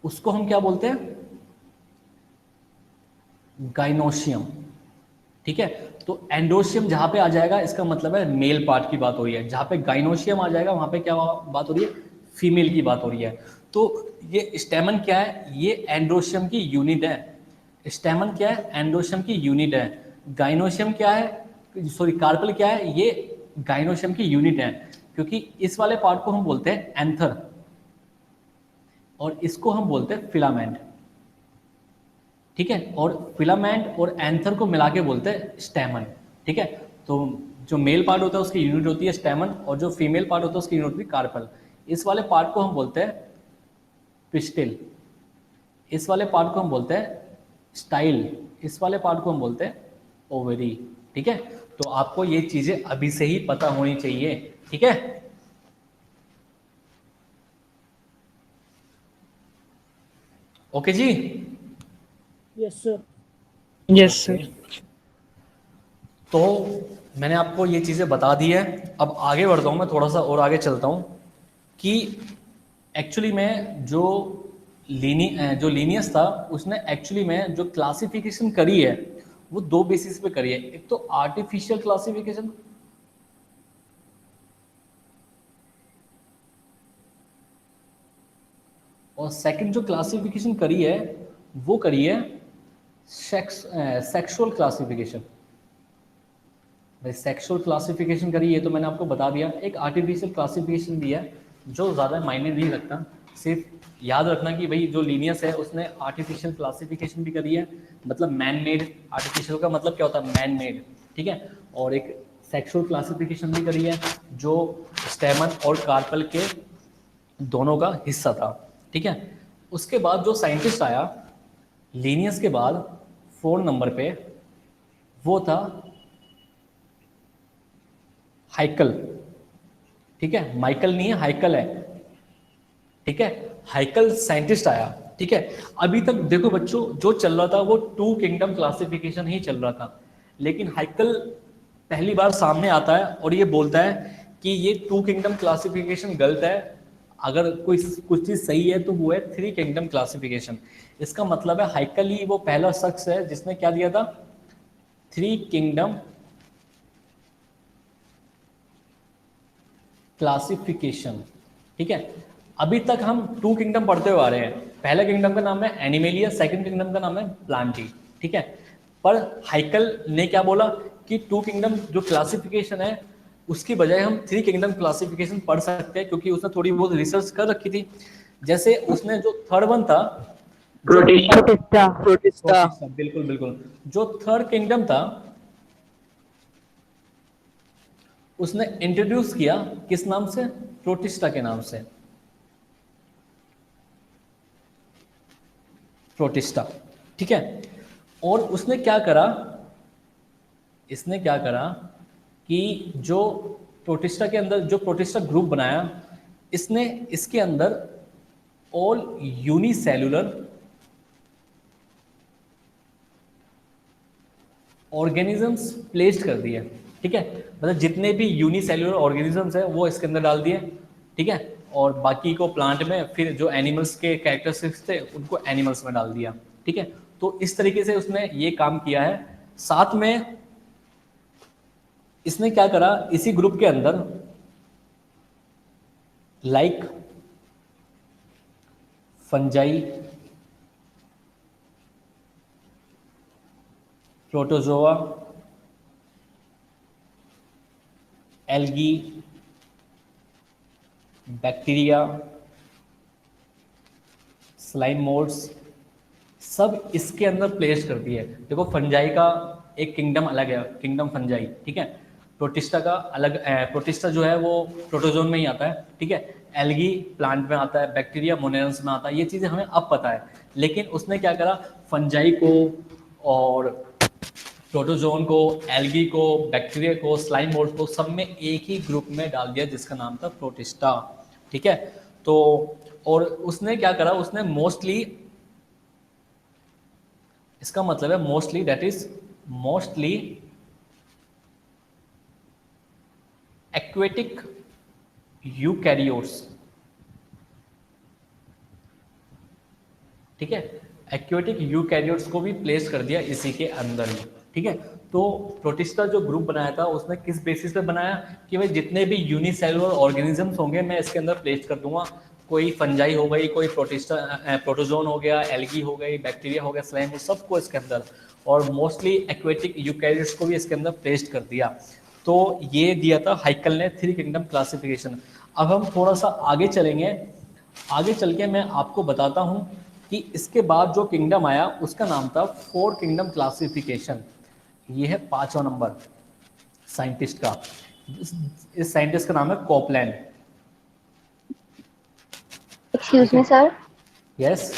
उसको हम क्या बोलते हैं? गाइनोशियम, ठीक है। तो एंडोशियम जहां पे आ जाएगा इसका मतलब है मेल पार्ट की बात हो रही है, जहां पे गाइनोशियम आ जाएगा वहां पे क्या बात हो रही है? फीमेल की बात हो रही है। तो ये स्टेमन क्या है? ये एंड्रोशियम की यूनिट है। स्टेमन क्या है? एंड्रोशियम की यूनिट है। गाइनोशियम क्या है? सॉरी, कार्पल क्या है? ये गाइनोशियम की यूनिट है, क्योंकि इस वाले पार्ट को हम बोलते हैं एंथर और इसको हम बोलते हैं फिलामेंट, ठीक है। और फिलामेंट और एंथर को मिला के बोलते हैं स्टेमन, ठीक है। तो जो मेल पार्ट होता है उसकी यूनिट होती है स्टेमन और जो फीमेल पार्ट होता है उसकी यूनिट होती है कार्पल। इस वाले पार्ट को हम बोलते हैं पिस्टिल, इस वाले पार्ट को हम बोलते हैं स्टाइल, इस वाले पार्ट को हम बोलते हैं ओवरी, ठीक है। तो आपको ये चीजें अभी से ही पता होनी चाहिए, ठीक है। ओके जी, Yes, sir. Yes sir. तो मैंने आपको ये चीज़ें बता दी है। अब आगे बढ़ता हूँ, मैं थोड़ा सा और आगे चलता हूँ कि एक्चुअली में जो लीनियस था उसने एक्चुअली में जो क्लासिफिकेशन करी है वो दो बेसिस पे करी है। एक तो आर्टिफिशियल क्लासिफिकेशन और सेकंड जो क्लासिफिकेशन करी है वो करी है सेक्सुअल क्लासिफिकेशन। भाई सेक्सुअल क्लासिफिकेशन करी है तो मैंने आपको बता दिया। एक आर्टिफिशियल क्लासिफिकेशन भी है जो ज़्यादा मायने नहीं रखता, सिर्फ याद रखना कि भाई जो लीनियस है उसने आर्टिफिशियल क्लासिफिकेशन भी करी है, मतलब मैन मेड। आर्टिफिशियल का मतलब क्या होता है? मैन मेड, ठीक है। और एक सेक्सुअल क्लासिफिकेशन भी करी है जो स्टेमन और कार्पल के दोनों का हिस्सा था, ठीक है। उसके बाद जो साइंटिस्ट आया लीनियस के बाद 4 नंबर पे, वो था हाइकल, ठीक है। माइकल नहीं है, हाइकल है, ठीक है। हाइकल साइंटिस्ट आया, ठीक है। अभी तक देखो बच्चों जो चल रहा था वो 2 किंगडम क्लासिफिकेशन ही चल रहा था, लेकिन हाइकल पहली बार सामने आता है और ये बोलता है कि ये 2 किंगडम क्लासिफिकेशन गलत है। अगर कोई कुछ चीज सही है तो वो है 3 किंगडम क्लासिफिकेशन। इसका मतलब है हाइकल ही वो पहला शख्स है जिसने क्या दिया था? 3 किंगडम क्लासिफिकेशन, ठीक है। अभी तक हम 2 किंगडम पढ़ते हुए आ रहे हैं। पहला किंगडम का नाम है एनिमेलिया, सेकंड किंगडम का नाम है प्लांटी, ठीक है। पर हाइकल ने क्या बोला कि 2 किंगडम जो क्लासिफिकेशन है उसकी बजाय हम 3 किंगडम क्लासिफिकेशन पढ़ सकते हैं, क्योंकि उसने थोड़ी बहुत रिसर्च कर रखी थी। जैसे उसने जो थर्ड वन था प्रोटिस्टा। प्रोटिस्टा। प्रोटिस्टा। बिल्कुल बिल्कुल, जो थर्ड किंगडम था उसने इंट्रोड्यूस किया किस नाम से? प्रोटिस्टा के नाम से, प्रोटिस्टा, ठीक है। और उसने क्या करा? इसने क्या करा कि जो प्रोटिस्टा के अंदर जो प्रोटिस्टा ग्रुप बनाया, इसने इसके अंदर ऑल यूनिसेल्युलर ऑर्गेनिजम्स प्लेस्ड कर दिए, ठीक है। मतलब जितने भी यूनिसेल्युलर ऑर्गेनिजम्स हैं वो इसके अंदर डाल दिए, ठीक है। और बाकी को प्लांट में, फिर जो एनिमल्स के कैरेक्टरिस्टिक्स थे उनको एनिमल्स में डाल दिया, ठीक है। तो इस तरीके से उसने ये काम किया है। साथ में इसने क्या करा? इसी ग्रुप के अंदर like fungi, protozoa, algae, bacteria, slime moulds, सब इसके अंदर प्लेस कर दिए। देखो फंजाई का एक किंगडम अलग है, किंगडम फंजाई, ठीक है। प्रोटिस्टा का अलग, प्रोटिस्टा जो है वो प्रोटोजोन में ही आता है, ठीक है। एल्गी प्लांट में आता है, बैक्टीरिया मोनेरंस में आता है। ये चीज़ें हमें अब पता है, लेकिन उसने क्या करा? फंजाई को और प्रोटोजोन को, एल्गी को, बैक्टीरिया को, स्लाइम मोल्ड को सब में एक ही ग्रुप में डाल दिया जिसका नाम था प्रोटिस्टा, ठीक है। तो और उसने क्या करा? उसने मोस्टली, इसका मतलब है mostly, that is mostly aquatic eukaryotes, ठीक है। एक्वेटिक यूकैरियोट्स को भी प्लेस कर दिया इसी के अंदर ही, ठीक है। तो प्रोटिस्टा जो ग्रुप बनाया था उसने किस बेसिस पे बनाया कि भाई जितने भी यूनिसेलुलर ऑर्गेनिजम्स होंगे मैं इसके अंदर प्लेस कर दूंगा। कोई फंजाई हो गई, कोई प्रोटोजोन हो गया, एल्गी हो गई, बैक्टीरिया हो गया, स्लाइम हो, सबको इसके अंदर, और मोस्टली एक्वेटिक यूकैरियोट्स को भी इसके अंदर प्लेस्ड कर दिया। तो ये दिया था हाइकल ने 3 किंगडम क्लासिफिकेशन। अब हम थोड़ा सा आगे चलेंगे, आगे चल के मैं आपको बताता हूँ कि इसके बाद जो किंगडम आया उसका नाम था 4 किंगडम क्लासिफिकेशन। ये है 5वां नंबर साइंटिस्ट का। इस साइंटिस्ट का नाम है Copeland. Excuse me sir. Yes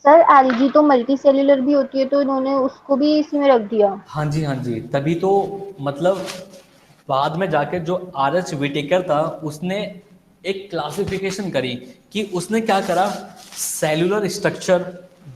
sir algae तो मल्टी सेल्यूलर भी होती है, तो इन्होंने उसको भी इसी में रख दिया। हाँ जी, हाँ जी, तभी तो मतलब बाद में जाके जो आर.एच. विटेकर था उसने एक क्लासिफिकेशन करी कि उसने क्या करा, cellular structure,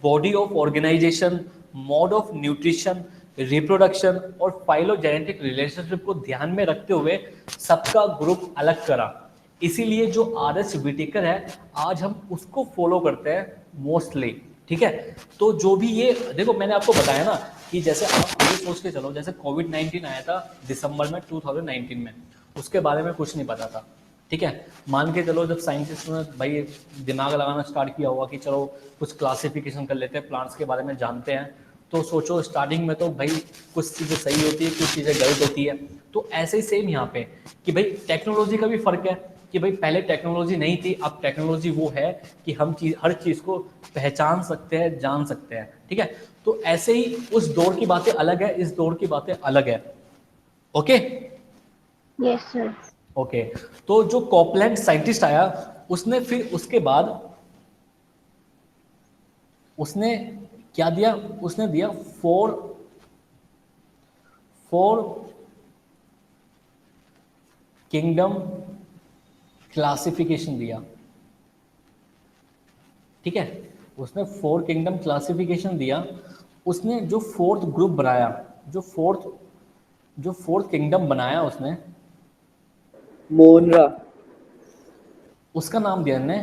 body of organisation, mode of nutrition, reproduction और फाइलोजेनेटिक रिलेशनशिप को ध्यान में रखते हुए सबका ग्रुप अलग करा। इसीलिए जो आर.एच. विटेकर है आज हम उसको फॉलो करते हैं मोस्टली, ठीक है। तो जो भी ये देखो मैंने आपको बताया ना कि जैसे आप ये सोच के चलो, जैसे कोविड-19 आया था दिसंबर में 2019 में, उसके बारे में कुछ नहीं पता था, ठीक है। मान के चलो जब साइंटिस्ट ने भाई दिमाग लगाना स्टार्ट किया होगा कि चलो कुछ क्लासिफिकेशन कर लेते हैं, प्लांट्स के बारे में जानते हैं, तो सोचो स्टार्टिंग में तो भाई कुछ चीज़ें सही होती है, कुछ चीज़ें गलत होती है। तो ऐसे ही सेम यहाँ पे कि भाई टेक्नोलॉजी का भी फर्क है कि भाई पहले टेक्नोलॉजी नहीं थी, अब टेक्नोलॉजी वो है कि हम हर चीज़ को पहचान सकते हैं, जान सकते हैं, ठीक है। तो ऐसे ही उस दौर की बातें अलग है, इस दौर की बातें अलग है। Okay yes sir. ओके, तो जो कॉपलैंड साइंटिस्ट आया उसने फिर उसके बाद उसने क्या दिया, उसने दिया 4 किंगडम क्लासिफिकेशन दिया, ठीक है। उसने 4 किंगडम क्लासिफिकेशन दिया। उसने जो 4th ग्रुप बनाया, जो फोर्थ किंगडम बनाया उसने, मोनरा, उसका नाम दिया ने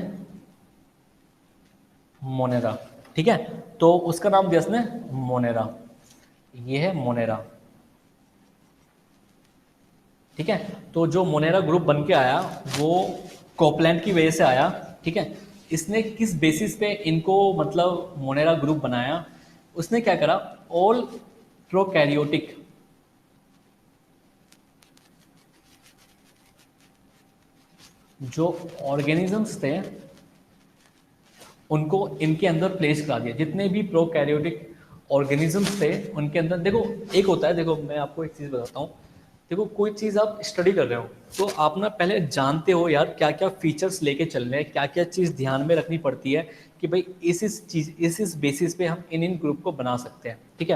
मोनेरा, ठीक है। तो उसका नाम दिया उसने मोनेरा, ये है मोनेरा, ठीक है। तो जो मोनेरा ग्रुप बन के आया वो कॉपलैंड की वजह से आया, ठीक है। इसने किस बेसिस पे इनको मतलब मोनेरा ग्रुप बनाया, उसने क्या करा, ऑल प्रोकैरियोटिक जो ऑर्गेनिजम्स थे उनको इनके अंदर प्लेस करा दिया। जितने भी प्रोकैरियोटिक ऑर्गेनिजम्स थे उनके अंदर, देखो एक होता है, देखो मैं आपको एक चीज़ बताता हूँ, देखो कोई चीज़ आप स्टडी कर रहे हो तो आप ना पहले जानते हो यार क्या क्या फीचर्स लेके चल रहे हैं, क्या क्या चीज़ ध्यान में रखनी पड़ती है कि भाई इस बेसिस पे हम इन ग्रुप को बना सकते हैं, ठीक है।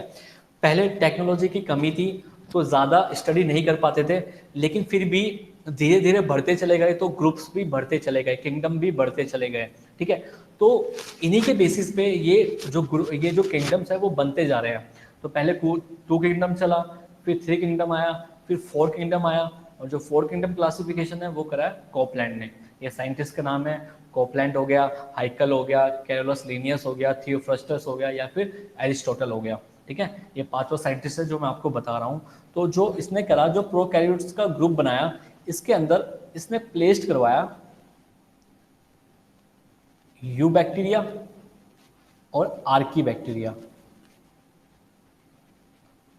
पहले टेक्नोलॉजी की कमी थी तो ज़्यादा स्टडी नहीं कर पाते थे, लेकिन फिर भी धीरे धीरे बढ़ते चले गए तो ग्रुप्स भी बढ़ते चले गए, किंगडम भी बढ़ते चले गए, ठीक है। तो इन्हीं के बेसिस पे ये जो किंगडम्स है वो बनते जा रहे हैं। तो पहले 2 किंगडम चला, फिर 3 किंगडम आया, फिर 4 किंगडम आया, और जो 4 किंगडम क्लासिफिकेशन है वो करा है कॉपलैंड ने। ये साइंटिस्ट का नाम है कॉपलैंड हो गया, हाइकल हो गया, कैरोलस लिनियस हो गया, थियोफ्रस्टस हो गया, या फिर एरिस्टोटल हो गया, ठीक है। ये 5 साइंटिस्ट है जो मैं आपको बता रहा हूँ। तो जो इसने करा, जो प्रोकैरियोट्स का ग्रुप बनाया, इसके अंदर इसने प्लेस्ड करवाया यू बैक्टीरिया और आर्की बैक्टीरिया,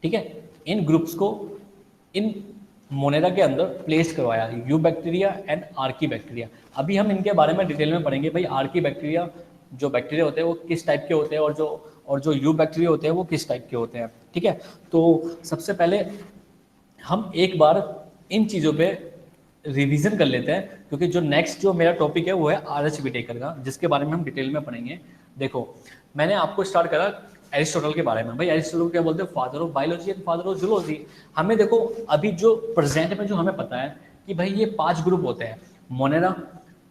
ठीक है। इन ग्रुप्स को इन मोनेरा के अंदर प्लेस करवाया, you bacteria and Archie bacteria. अभी हम इनके बारे में डिटेल में पढ़ेंगे भाई आर्की बैक्टीरिया जो बैक्टीरिया होते हैं वो किस टाइप के होते हैं, और जो यू बैक्टीरिया होते हैं वो किस टाइप के होते हैं, ठीक है। तो सबसे पहले हम एक बार इन चीज़ों पे रिवीजन कर लेते हैं, क्योंकि जो नेक्स्ट जो मेरा टॉपिक है वो है आर.एच. विटेकर का, जिसके बारे में हम डिटेल में पढ़ेंगे। देखो मैंने आपको स्टार्ट करा एरिस्टोटल के बारे में। भाई एरिस्टोटल क्या बोलते हैं, father of biology and father of zoology. हमें देखो अभी जो प्रेजेंट में जो हमें पता है कि भाई ये 5 ग्रुप होते हैं, Monera,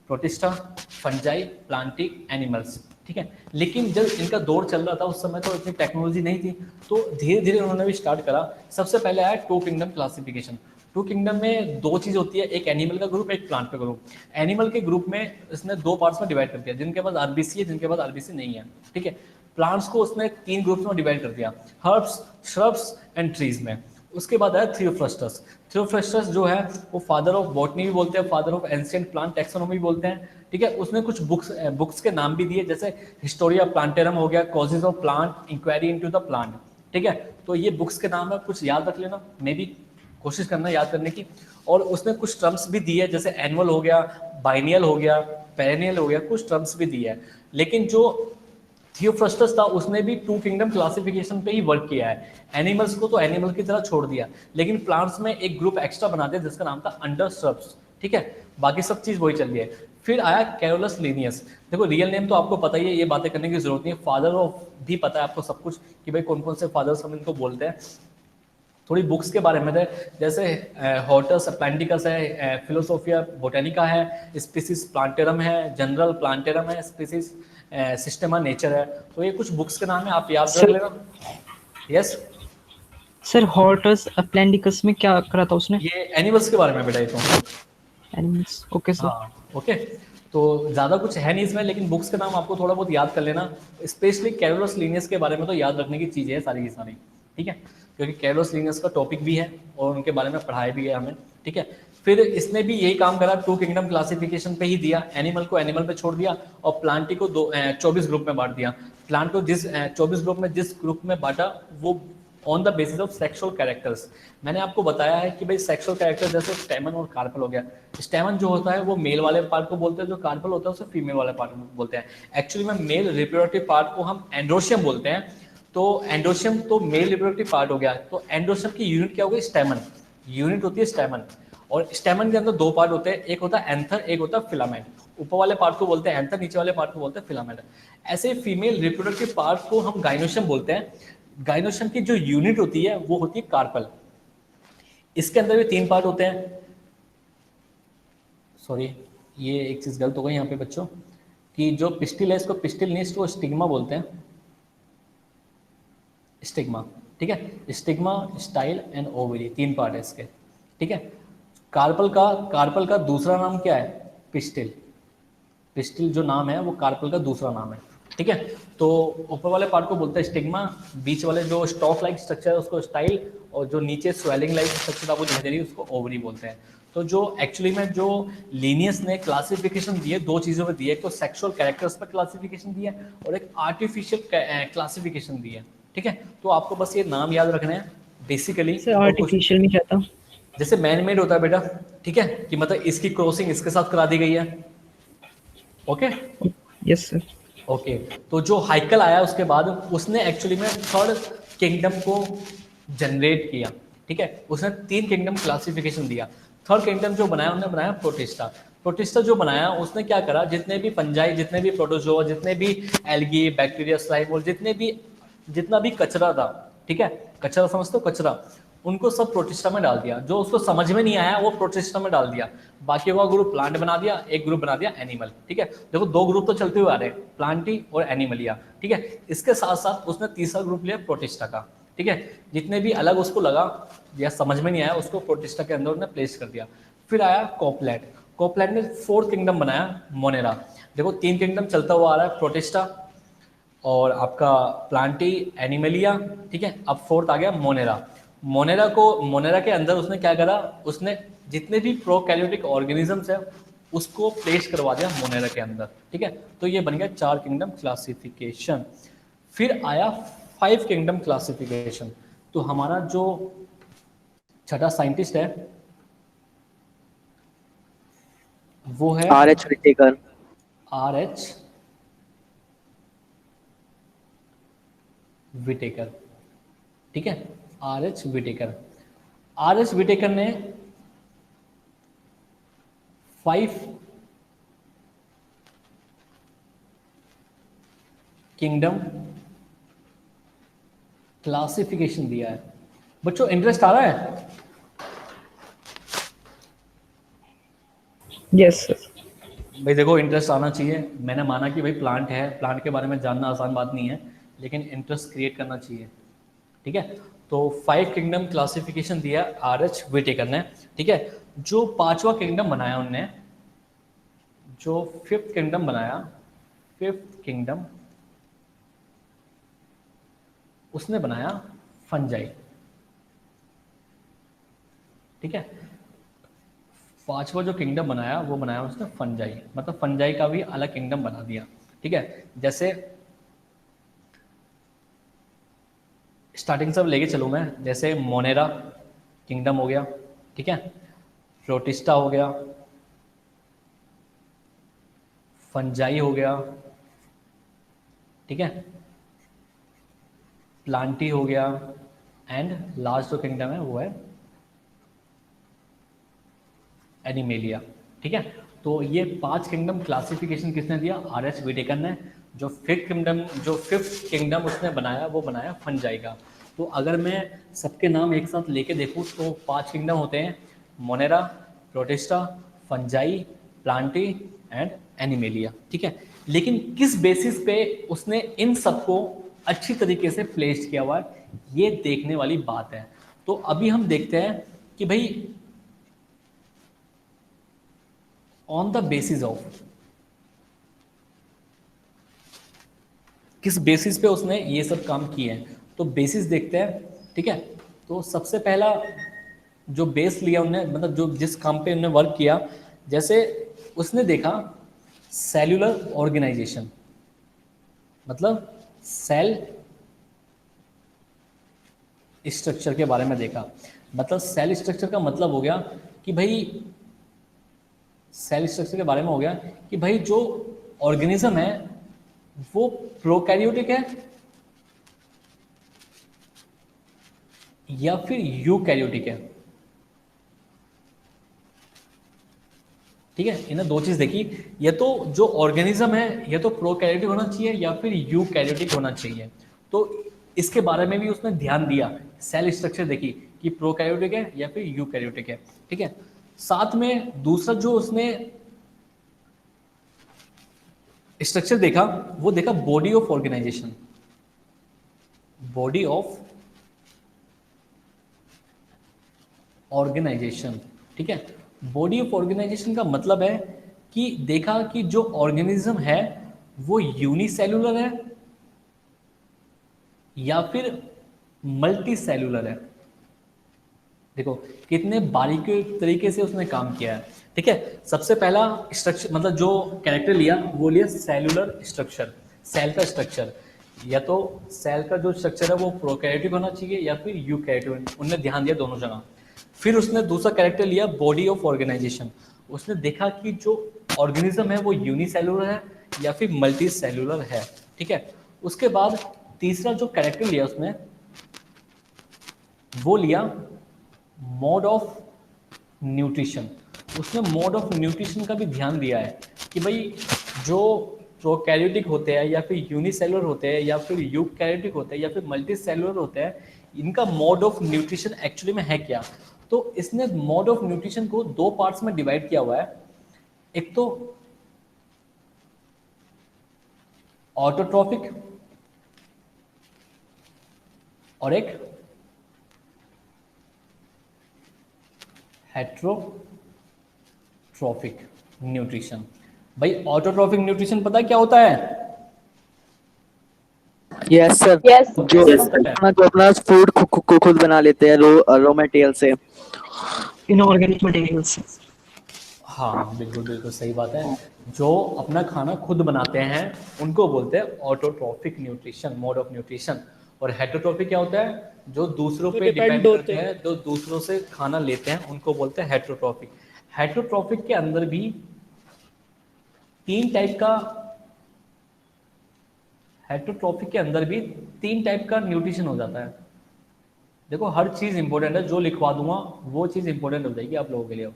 protista, fungi, Plantae, animals, ठीक है। लेकिन जब इनका दौर चल रहा था उस समय तो इतनी टेक्नोलॉजी नहीं थी, तो धीरे धीरे उन्होंने भी स्टार्ट करा। सबसे पहले आया 2 किंगडम क्लासिफिकेशन। 2 किंगडम में 2 चीज़ होती है, एक एनिमल का ग्रुप, एक प्लांट का ग्रुप। एनिमल के ग्रुप में इसने 2 पार्ट्स में डिवाइड कर दिया, जिनके पास आरबीसी है, जिनके पास आरबीसी नहीं है, ठीक है। प्लांट्स को उसने 3 ग्रुप्स में डिवाइड कर दिया, हर्ब्स, श्रब्स एंड ट्रीज में। उसके बाद आया थियोफ्रस्टस। थियोफ्रस्टस जो है वो फादर ऑफ बॉटनी भी बोलते हैं, father of ancient plant taxonomy भी बोलते हैं, ठीक है। उसने कुछ बुक्स के नाम भी दिए, जैसे हिस्टोरिया प्लांटेरम हो गया, causes of plant, inquiry into the plant, ठीक है। तो ये बुक्स के नाम है, कुछ याद रख लेना, मे भी कोशिश करना याद करने की। और उसने कुछ टर्म्स भी दिए, जैसे एनुअल हो गया, बाइनियल हो गया, पेरेनियल हो गया, कुछ टर्म्स भी दिए है। लेकिन जो थियोफ्रस्टस था उसने भी टू किंगडम क्लासिफिकेशन पे ही वर्क किया है। एनिमल्स को तो एनिमल की तरह छोड़ दिया, लेकिन प्लांट्स में एक ग्रुप एक्स्ट्रा बना दिया जिसका नाम था अंडरस्ट्रब्स, ठीक है। बाकी सब चीज वही चल रही है। फिर आया कैरोलस लिनियस। देखो रियल नेम तो आपको पता ही है, ये बातें करने की जरूरत नहीं है। फादर ऑफ भी पता है आपको सब कुछ कि भाई कौन कौन से फादर्स हम इनको बोलते हैं। थोड़ी बुक्स के बारे में थे, जैसे हॉर्टस अटलांटिकस है, फिलोसोफिया बोटेनिका है, स्पीसीज प्लांटेरम है, जनरल प्लांटेरम है, स्पीसीज सिस्टेमा नेचर है। तो ये कुछ बुक्स के नाम है, आप याद रख लेना। यस सर हॉर्टस अटलांटिकस में क्या करा था उसने? ये एनिमल्स के बारे में बेटा, ये तो एनिमल्स, ओके सर। हाँ ओके। तो ज़्यादा कुछ है नहीं इसमें, लेकिन बुक्स के नाम आपको थोड़ा बहुत याद कर लेना। स्पेशली कैरोलस लिनियस के बारे में तो याद रखने की चीज़ें हैं सारी की सारी, ठीक है, क्योंकि कैरोलस लिनियस का टॉपिक भी है और उनके बारे में पढ़ाया भी है हमें, ठीक है। फिर इसने भी यही काम करा, टू किंगडम क्लासिफिकेशन पे ही दिया, एनिमल को एनिमल पे छोड़ दिया और प्लांटी को 24 ग्रुप में बांट दिया। प्लांट को जिस 24 ग्रुप में जिस ग्रुप में बांटा वो on the basis of sexual characters. मैंने आपको बताया है कि भाई सेक्सुअल कैरेक्टर जैसे स्टेमन और कार्पल हो गया। स्टेमन जो होता है वो मेल वाले पार्ट को बोलते हैं, जो कार्पल होता है उसे फीमेल वाले पार्ट को बोलते हैं। एक्चुअली में मेल रिप्रोडक्टिव पार्ट को हम एंड्रोशियम बोलते हैं। तो एंड्रोशियम तो मेल रिप्रोडक्टिव पार्ट हो गया। तो एंड्रोशियम की यूनिट क्या होगी? स्टेमन। यूनिट होती है स्टेमन। और स्टेमन के अंदर दो पार्ट होते हैं, एक होता है एंथर, एक होता है फिलामेंट। ऊपर वाले पार्ट को बोलते हैं एंथर, नीचे वाले पार्ट को बोलते हैं फिलामेंट। ऐसे फीमेल रिप्रोडक्टिव पार्ट को हम गाइनोशियम बोलते हैं। गाइनोशियम की जो यूनिट होती है वो होती है कार्पल। इसके अंदर भी 3 पार्ट होते हैं। सॉरी, ये एक चीज गलत हो गई यहाँ पे बच्चों, कि जो पिस्टिल है इसको पिस्टिल नहीं, इसको स्टिग्मा बोलते हैं। स्टिग्मा, ठीक है। Stigma, style and ovary, 3 part है इसके, ठीक है। कार्पल का दूसरा नाम क्या है? पिस्टिल। पिस्टिल जो नाम है वो कार्पल का दूसरा नाम है, ठीक है। तो ऊपर वाले पार्ट को बोलते हैं स्टिग्मा, बीच वाले जो स्टॉक लाइक स्ट्रक्चर है उसको स्टाइल, और जो नीचे स्वेलिंग लाइक स्ट्रक्चर आपको दिखाई दे रही है उसको ओवरी बोलते हैं। तो जो एक्चुअली में जो लीनियस ने क्लासिफिकेशन दी है, 2 चीज़ों में दी है, एक तो सेक्सुअल कैरेक्टर्स पर क्लासिफिकेशन दी है और एक आर्टिफिशियल क्लासिफिकेशन दी है, ठीक है। तो आपको बस ये नाम याद रखने हैं बेसिकली। सर आर्टिफिशियल में क्या था? जैसे मैन मेड होता है बेटा, ठीक है, कि मतलब इसकी क्रॉसिंग इसके साथ करा दी गई है, ओके। Yes sir. ओके, तो जो हाइकल आया उसके बाद उसने एक्चुअली में 3rd किंगडम को जनरेट किया, ठीक है। उसने 3 किंगडम क्लासिफिकेशन दिया। 3rd किंगडम जो बनाया उन्होंने बनाया प्रोटिस्टा। प्रोटिस्टा जो बनाया उसने क्या करा, जितने भी फंजाई, जितने भी प्रोटोजोआ, जितने भी एल्गी, बैक्टीरिया, स्लाइम और जितना भी कचरा था, ठीक है, कचरा समझते हो, कचरा, उनको सब प्रोटिस्टा में डाल दिया। जो उसको समझ में नहीं आया वो प्रोटिस्टा में डाल दिया। बाकी का ग्रुप प्लांट बना दिया, एक ग्रुप बना दिया एनिमल, ठीक है। देखो 2 ग्रुप तो चलते हुए आ रहे हैं, प्लांटी और एनिमलिया, ठीक है। इसके साथ साथ उसने तीसरा ग्रुप लिया प्रोटिस्टा का, ठीक है। जितने भी अलग उसको लगा या समझ में नहीं आया उसको प्रोटिस्टा के अंदर उसने प्लेस कर दिया। फिर आया कोपलैंड। कोपलैंड ने 4th किंगडम बनाया, मोनेरा। देखो 3 किंगडम चलता हुआ आ रहा है, प्रोटिस्टा और आपका प्लांटी, एनिमलिया, ठीक है। अब 4th आ गया मोनेरा। मोनेरा के अंदर उसने क्या करा, उसने जितने भी प्रोकैरियोटिक ऑर्गेनिजम्स है उसको प्लेस करवा दिया मोनेरा के अंदर, ठीक है। तो ये बन गया 4 किंगडम क्लासिफिकेशन। फिर आया 5 किंगडम क्लासिफिकेशन। तो हमारा जो छठा साइंटिस्ट है वो है RH विटेकर। RH विटेकर, ठीक है। RH Whittaker. RH विटेकर ने 5 किंगडम क्लासिफिकेशन दिया है। बच्चों इंटरेस्ट आ रहा है? Yes sir. भाई देखो इंटरेस्ट आना चाहिए। मैंने माना कि भाई प्लांट है, प्लांट के बारे में जानना आसान बात नहीं है, लेकिन इंटरेस्ट क्रिएट करना चाहिए, ठीक है। तो 5 किंगडम क्लासिफिकेशन दिया RH विटेकर ने, ठीक है। जो 5वां किंगडम बनाया उनने, जो 5th किंगडम बनाया, 5th किंगडम उसने बनाया फंजाई। ठीक है। पांचवा जो किंगडम बनाया वो बनाया उसने फंजाई, मतलब फंजाई का भी अलग किंगडम बना दिया, ठीक है। जैसे स्टार्टिंग से लेके चलूँ मैं, जैसे मोनेरा किंगडम हो गया, ठीक है, प्रोटिस्टा हो गया, फंजाई हो गया, ठीक है, प्लांटी हो गया, एंड लास्ट जो किंगडम है वो है एनिमेलिया, ठीक है। तो ये 5 किंगडम क्लासिफिकेशन किसने दिया? आर.एच. व्हिटेकर ने। जो फिफ्थ किंगडम उसने बनाया वो बनाया फंजाई का। तो अगर मैं सबके नाम एक साथ लेके देखूं तो 5 किंगडम होते हैं, Monera, protista, fungi, Plantae and animalia, ठीक है। लेकिन किस बेसिस पे उसने इन सबको अच्छी तरीके से प्लेस किया हुआ है, ये देखने वाली बात है। तो अभी हम देखते हैं कि भाई ऑन द बेसिस ऑफ, किस बेसिस पे उसने ये सब काम किए हैं, तो बेसिस देखते हैं, ठीक है। तो सबसे पहला जो बेस लिया उन्होंने, मतलब जो जिस काम पे उन्होंने वर्क किया, जैसे उसने देखा सेल्यूलर ऑर्गेनाइजेशन, मतलब सेल स्ट्रक्चर के बारे में देखा। मतलब सेल स्ट्रक्चर का मतलब हो गया कि भाई, सेल स्ट्रक्चर के बारे में हो गया कि भाई जो ऑर्गेनिज्म है वो प्रोकैरियोटिक है या फिर यूकैरियोटिक है, ठीक है। इन्हें दो चीज देखी, ये तो जो ऑर्गेनिज्म है ये तो प्रोकैरियोटिक होना चाहिए या फिर यूकैरियोटिक होना चाहिए। तो इसके बारे में भी उसने ध्यान दिया, सेल स्ट्रक्चर देखी कि प्रोकैरियोटिक है या फिर यूकैरियोटिक है, ठीक है। साथ में दूसरा जो उसने स्ट्रक्चर देखा वो देखा body of organisation. Body of organisation, ठीक है। बॉडी ऑफ ऑर्गेनाइजेशन का मतलब है कि देखा कि जो ऑर्गेनिज्म है वो यूनिसेल्यूलर है या फिर मल्टी सेल्यूलर है। देखो कितने बारीकी तरीके से उसने काम किया है, ठीक है। सबसे पहला स्ट्रक्चर, मतलब जो कैरेक्टर लिया वो लिया सेल्यूलर स्ट्रक्चर, सेल का स्ट्रक्चर। या तो सेल का जो स्ट्रक्चर है वो प्रोकैरियोटिक होना चाहिए या फिर यूकैरियोटिक, उन्होंने ध्यान दिया दोनों जगह। फिर उसने दूसरा कैरेक्टर लिया बॉडी ऑफ ऑर्गेनाइजेशन, उसने देखा कि जो ऑर्गेनिज्म है वो यूनिसेल्यूलर है या फिर मल्टी सेल्यूलर है, ठीक है। उसके बाद तीसरा जो कैरेक्टर लिया उसने वो लिया मोड ऑफ न्यूट्रिशन। उसने मोड ऑफ न्यूट्रिशन का भी ध्यान दिया है कि भाई जो प्रोकैरियोटिक होते हैं या फिर यूनिसेलुलर होते हैं या फिर यूकैरियोटिक होते हैं या फिर मल्टी सेलुलर होते हैं, इनका मोड ऑफ न्यूट्रिशन एक्चुअली में है क्या। तो इसने मोड ऑफ न्यूट्रिशन को 2 पार्ट्स में डिवाइड किया हुआ है, एक तो ऑटोट्रॉफिक और एक हेट्रोट्रॉफिक न्यूट्रिशन। भाई ऑटोट्रॉफिक न्यूट्रिशन पता है क्या होता है? यस सर, यस जो अपना फूड खुद बना लेते हैं रॉ मटेरियल से, इनऑर्गेनिक मटेरियल्स। हाँ बिल्कुल बिल्कुल सही बात है। जो अपना खाना खुद बनाते हैं उनको बोलते हैं autotrophic nutrition, mode of nutrition. और हेट्रोट्रॉफिक क्या होता है? जो दूसरों पे डिपेंड करते हैं, जो दूसरों से खाना लेते हैं, उनको बोलते हैं हेट्रोट्रॉफिक। हेट्रोट्रॉफिक के अंदर भी 3 टाइप का, हेट्रोट्रॉफिक के अंदर भी 3 टाइप का न्यूट्रिशन हो जाता है। देखो हर चीज़ इंपॉर्टेंट है, जो लिखवा दूंगा वो चीज़ इंपॉर्टेंट हो जाएगी आप लोगों के लिए,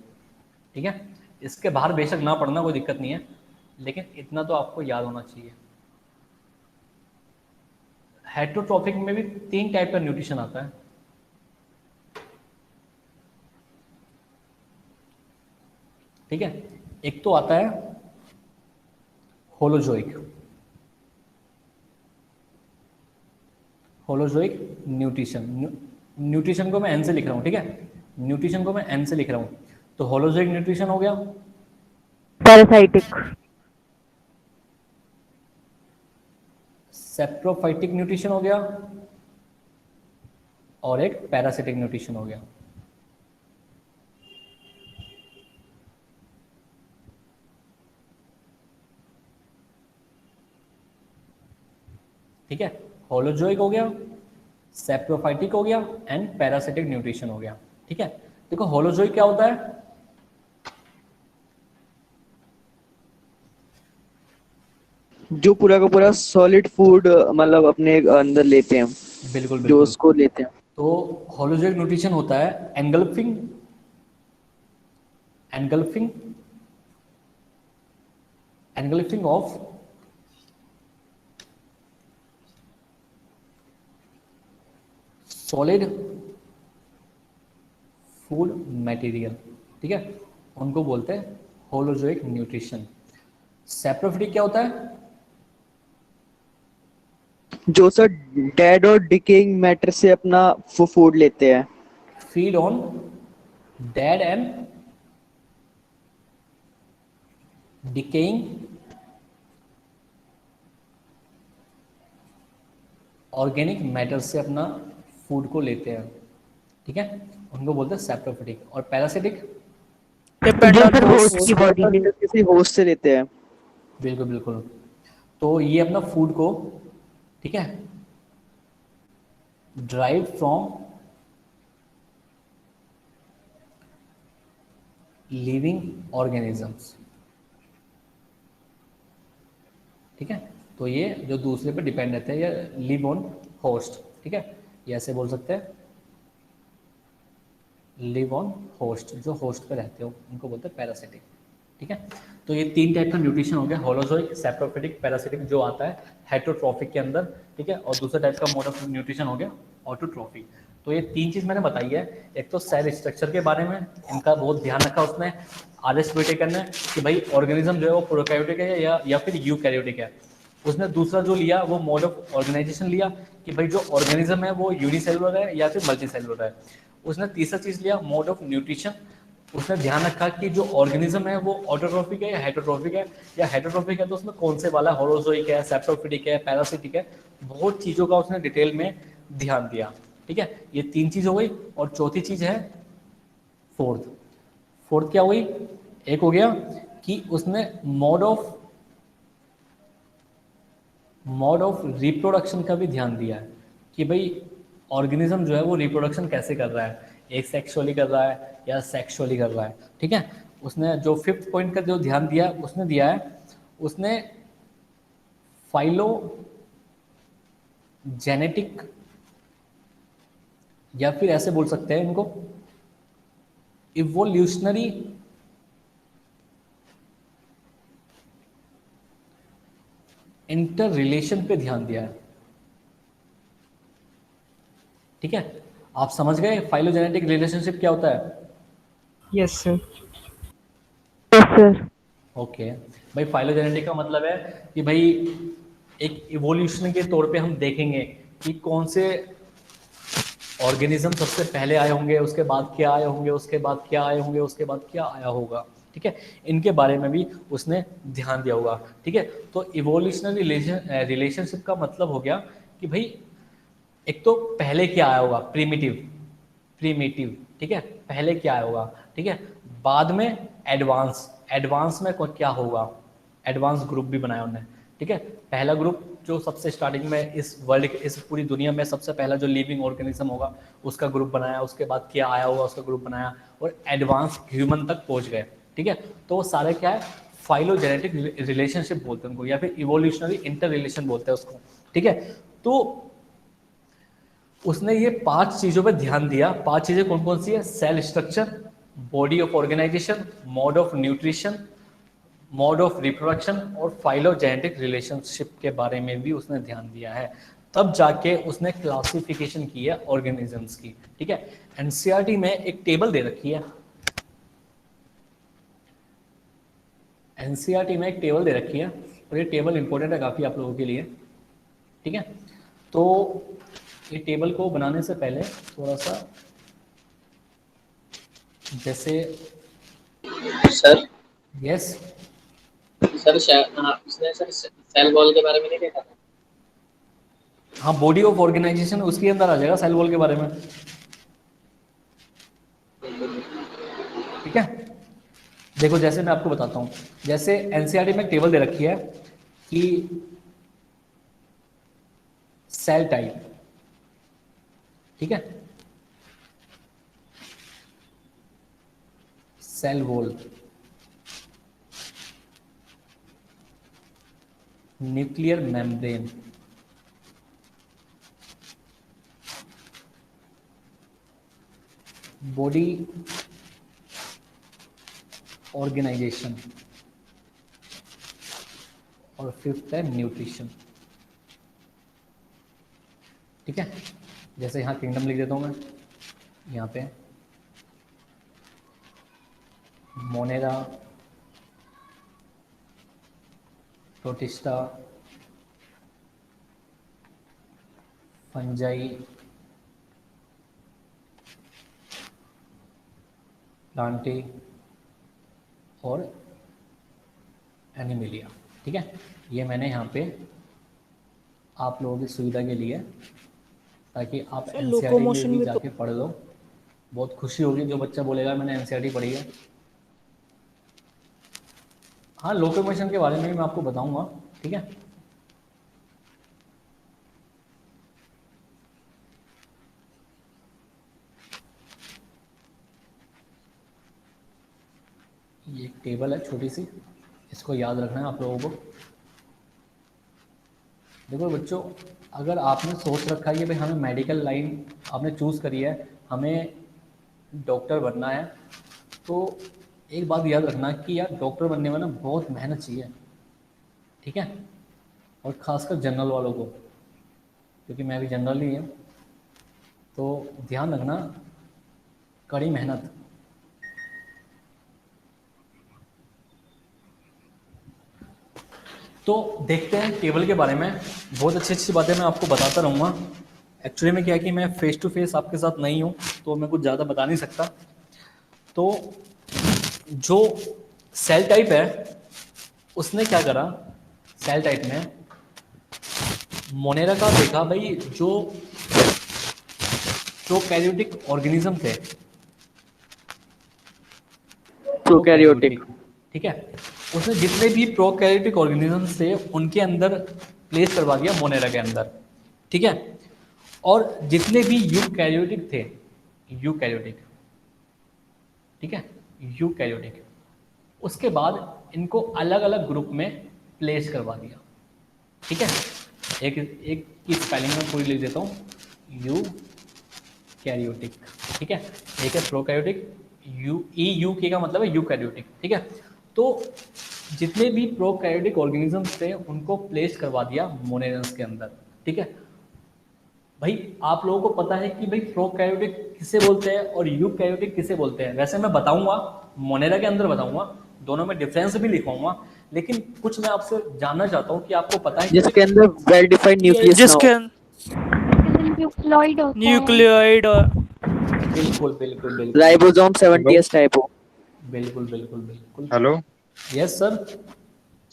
ठीक है। इसके बाहर बेशक ना पढ़ना, कोई दिक्कत नहीं है, लेकिन इतना तो आपको याद होना चाहिए। हेट्रोट्रॉफिक में भी 3 टाइप का न्यूट्रिशन आता है। ठीक है, एक तो आता है होलोजोइक, होलोजोइक न्यूट्रिशन। न्यूट्रिशन को मैं एन से लिख रहा हूँ, ठीक है, न्यूट्रिशन को मैं एन से लिख रहा हूँ। तो होलोजोइक न्यूट्रिशन हो गया। पैरासाइटिक, सेप्रोफाइटिक न्यूट्रिशन हो गया और एक पैरासिटिक न्यूट्रिशन हो गया। ठीक है, होलोजोइक हो गया, सेप्रोफाइटिक हो गया एंड पैरासिटिक न्यूट्रिशन हो गया। ठीक है, देखो होलोजोइक क्या होता है, जो पूरा का पूरा सॉलिड फूड मतलब अपने अंदर लेते हैं, बिल्कुल जो बिल्कुल। उसको लेते हैं। तो होलोजोइक न्यूट्रिशन होता है engulfing engulfing engulfing of solid food material. ठीक है, उनको बोलते हैं होलोजोइक न्यूट्रिशन। सेप्रोफिटिक क्या होता है, जो सर डेड और डिकेइंग मैटर से अपना फूड लेते हैं। Feed on dead and decaying organic matter से अपना फूड को लेते हैं। ठीक है, उनको बोलते हैं सेप्रोफिटिक। और पैरासिटिक, जो सर होस्ट की बॉडी में किसी होस्ट से लेते हैं। बिल्कुल बिल्कुल। तो ये अपना फूड को, ठीक है, ड्राइव फ्रॉम लिविंग ऑर्गेनिजम्स। ठीक है, तो ये जो दूसरे पे डिपेंड रहते हैं या लिव ऑन होस्ट। ठीक है, ये ऐसे बोल सकते हैं लिव ऑन होस्ट, जो होस्ट पे रहते हो उनको बोलते हैं पैरासिटिक। ठीक है, तो ये 3 टाइप का न्यूट्रिशन हो गया, होलोजोइक, सेप्रोफिटिक, पैरासिटिक, जो आता है हेटरोट्रॉफिक के अंदर। ठीक है, और दूसरा टाइप का मोड ऑफ न्यूट्रिशन हो गया ऑटोट्रॉफिक। तो ये 3 चीज़ मैंने बताई है। एक तो सेल स्ट्रक्चर के बारे में, इनका बहुत ध्यान रखा उसने RS व्हिटेकर ने कि भाई ऑर्गेनिज्म जो है वो प्रोकैरियोटिक है या फिर यूकैरियोटिक है। उसने दूसरा जो लिया वो मोड ऑफ ऑर्गेनाइजेशन लिया कि भाई जो ऑर्गेनिज्म है वो यूनिसेलुलर है या फिर मल्टीसेलुलर है। उसने तीसरा चीज लिया मोड ऑफ न्यूट्रिशन। उसने ध्यान रखा कि जो ऑर्गेनिज्म है वो ऑटोट्रॉफिक है या हेटरोट्रॉफिक है, या हेटरोट्रॉफिक है तो उसमें कौन से वाला, होलोजोइक है, सेप्रोफिटिक है, पैरासिटिक है। बहुत चीज़ों का उसने डिटेल में ध्यान दिया। ठीक है, ये 3 चीज़ हो गई। और चौथी चीज़ है फोर्थ क्या हुई, एक हो गया कि उसने मोड ऑफ रिप्रोडक्शन का भी ध्यान दिया है कि भाई ऑर्गेनिज्म जो है वो रिप्रोडक्शन कैसे कर रहा है, एक सेक्सुअली कर रहा है या सेक्सुअली कर रहा है। ठीक है, उसने जो 5th पॉइंट का जो ध्यान दिया उसने दिया है, उसने फाइलोजेनेटिक या फिर ऐसे बोल सकते हैं इनको इवोल्यूशनरी इंटर रिलेशन पे ध्यान दिया है। ठीक है, आप समझ गए फाइलोजेनेटिक रिलेशनशिप क्या होता है। Yes sir. Yes sir. Okay भाई, फाइलोजेनेटिक का मतलब है कि भाई एक इवोल्यूशन के तौर पे हम देखेंगे कि कौन से ऑर्गेनिज्म सबसे पहले आए होंगे, उसके बाद क्या आए होंगे, उसके बाद क्या आए होंगे, उसके बाद क्या आया होगा। ठीक है, इनके बारे में भी उसने ध्यान दिया होगा। ठीक है, तो इवोल्यूशनरी रिलेशनशिप का मतलब हो गया कि भाई एक तो पहले क्या आया होगा, प्रीमिटिव। ठीक है, पहले क्या आया होगा। ठीक है, बाद में एडवांस में क्या होगा, एडवांस ग्रुप भी बनाया उन्होंने। ठीक है, पहला ग्रुप जो सबसे स्टार्टिंग में इस वर्ल्ड के, इस पूरी दुनिया में सबसे पहला जो लिविंग ऑर्गेनिज्म होगा उसका ग्रुप बनाया, उसके बाद क्या आया होगा उसका ग्रुप बनाया, और एडवांस ह्यूमन तक पहुंच गए। ठीक है, तो वो सारे क्या है, फाइलोजेनेटिक रिलेशनशिप बोलते हैं उनको, या फिर इवोल्यूशनरी इंटर रिलेशन बोलते हैं उसको। ठीक है, तो उसने ये 5 चीजों पे ध्यान दिया। 5 चीजें कौन कौन सी है, cell structure, body of organisation, mode of nutrition, mode of reproduction और फाइलोजेनेटिक रिलेशनशिप के बारे में भी उसने ध्यान दिया है। तब जाके उसने क्लासिफिकेशन की है ऑर्गेनिजम्स की। ठीक है, एनसीईआरटी में एक टेबल दे रखी है, एनसीईआरटी में एक टेबल दे रखी है और ये टेबल इंपॉर्टेंट है काफ़ी आप लोगों के लिए। ठीक है, तो ये टेबल को बनाने से पहले थोड़ा सा जैसे सर यस उसने सर सेल वॉल के बारे में नहीं देखा था। हाँ, बॉडी ऑफ ऑर्गेनाइजेशन उसके अंदर आ जाएगा सेल वॉल के बारे में। ठीक है, देखो जैसे मैं आपको बताता हूँ, जैसे एनसीईआरटी में एक टेबल दे रखी है कि सेल टाइप, ठीक है, cell wall, nuclear membrane, body organisation, और फिफ्थ है न्यूट्रिशन, ठीक है। जैसे यहाँ किंगडम लिख देता हूँ मैं, यहाँ पे मोनेरा, प्रोटिस्टा, फंजाई, प्लांटे और एनिमिलिया, ठीक है। ये मैंने यहाँ पे आप लोगों की सुविधा के लिए, ताकि आप सर, एनसीईआरटी में लोकोमोशन भी में तो- जाके पढ़ लो। बहुत खुशी होगी जो बच्चा बोलेगा मैंने एनसीईआरटी पढ़ी है। हाँ, लोकोमोशन के बारे में भी मैं आपको बताऊंगा, ठीक है। ये एक टेबल है छोटी सी, इसको याद रखना है आप लोगों को। देखो बच्चों, अगर आपने सोच रखा है कि भाई हमें मेडिकल लाइन आपने चूज़ करी है, हमें डॉक्टर बनना है, तो एक बात याद रखना कि यार डॉक्टर बनने में ना बहुत मेहनत चाहिए, ठीक है। और ख़ासकर जनरल वालों को, क्योंकि मैं भी जनरल ही हूँ, तो ध्यान रखना, कड़ी मेहनत। तो देखते हैं टेबल के बारे में, बहुत अच्छी अच्छी बातें मैं आपको बताता रहूँगा। एक्चुअली में क्या है कि मैं फेस टू फेस आपके साथ नहीं हूँ, तो मैं कुछ ज़्यादा बता नहीं सकता। तो जो सेल टाइप है उसने क्या करा, सेल टाइप में मोनेरा का देखा भाई, जो प्रोकैरियोटिक ऑर्गेनिज्म थे, प्रोकैरियोटिक, ठीक है, उसने जितने भी प्रोकैरियोटिक ऑर्गेनिजम्स थे उनके अंदर प्लेस करवा दिया मोनेरा के अंदर, ठीक है। और जितने भी यूकैरियोटिक थे, यूकैरियोटिक, ठीक है, यूकैरियोटिक, उसके बाद इनको अलग अलग ग्रुप में प्लेस करवा दिया, ठीक है। एक एक की स्पेलिंग में पूरी लिख देता हूँ, यूकैरियोटिक, ठीक है। एक है प्रोकैरियोटिक, यू के का मतलब है यूकैरियोटिक, ठीक है। तो जितने भी प्रोकैरियोटिक ऑर्गेनिजम्स थे उनको प्लेस करवा दिया मोनेरन्स के अंदर, ठीक है। भाई आप लोगों को पता है कि भाई प्रोकैरियोटिक किसे बोलते हैं और यूकैरियोटिक किसे बोलते हैं। वैसे मैं बताऊंगा, मोनेरा के अंदर बताऊंगा, दोनों में डिफरेंस भी लिखवाऊंगा, लेकिन कुछ मैं आपसे जानना चाहता हूँ कि आपको पता है जिसके अंदर वेल डिफाइंड न्यूक्लियस ना जिसके हो। न्यूक्लियोइड होता है। न्यूक्लियोइड बिल्कुल बिल्कुल बिल्कुल राइबोसोम 70s टाइप हो। बिल्कुल बिल्कुल बिल्कुल। Hello yes sir.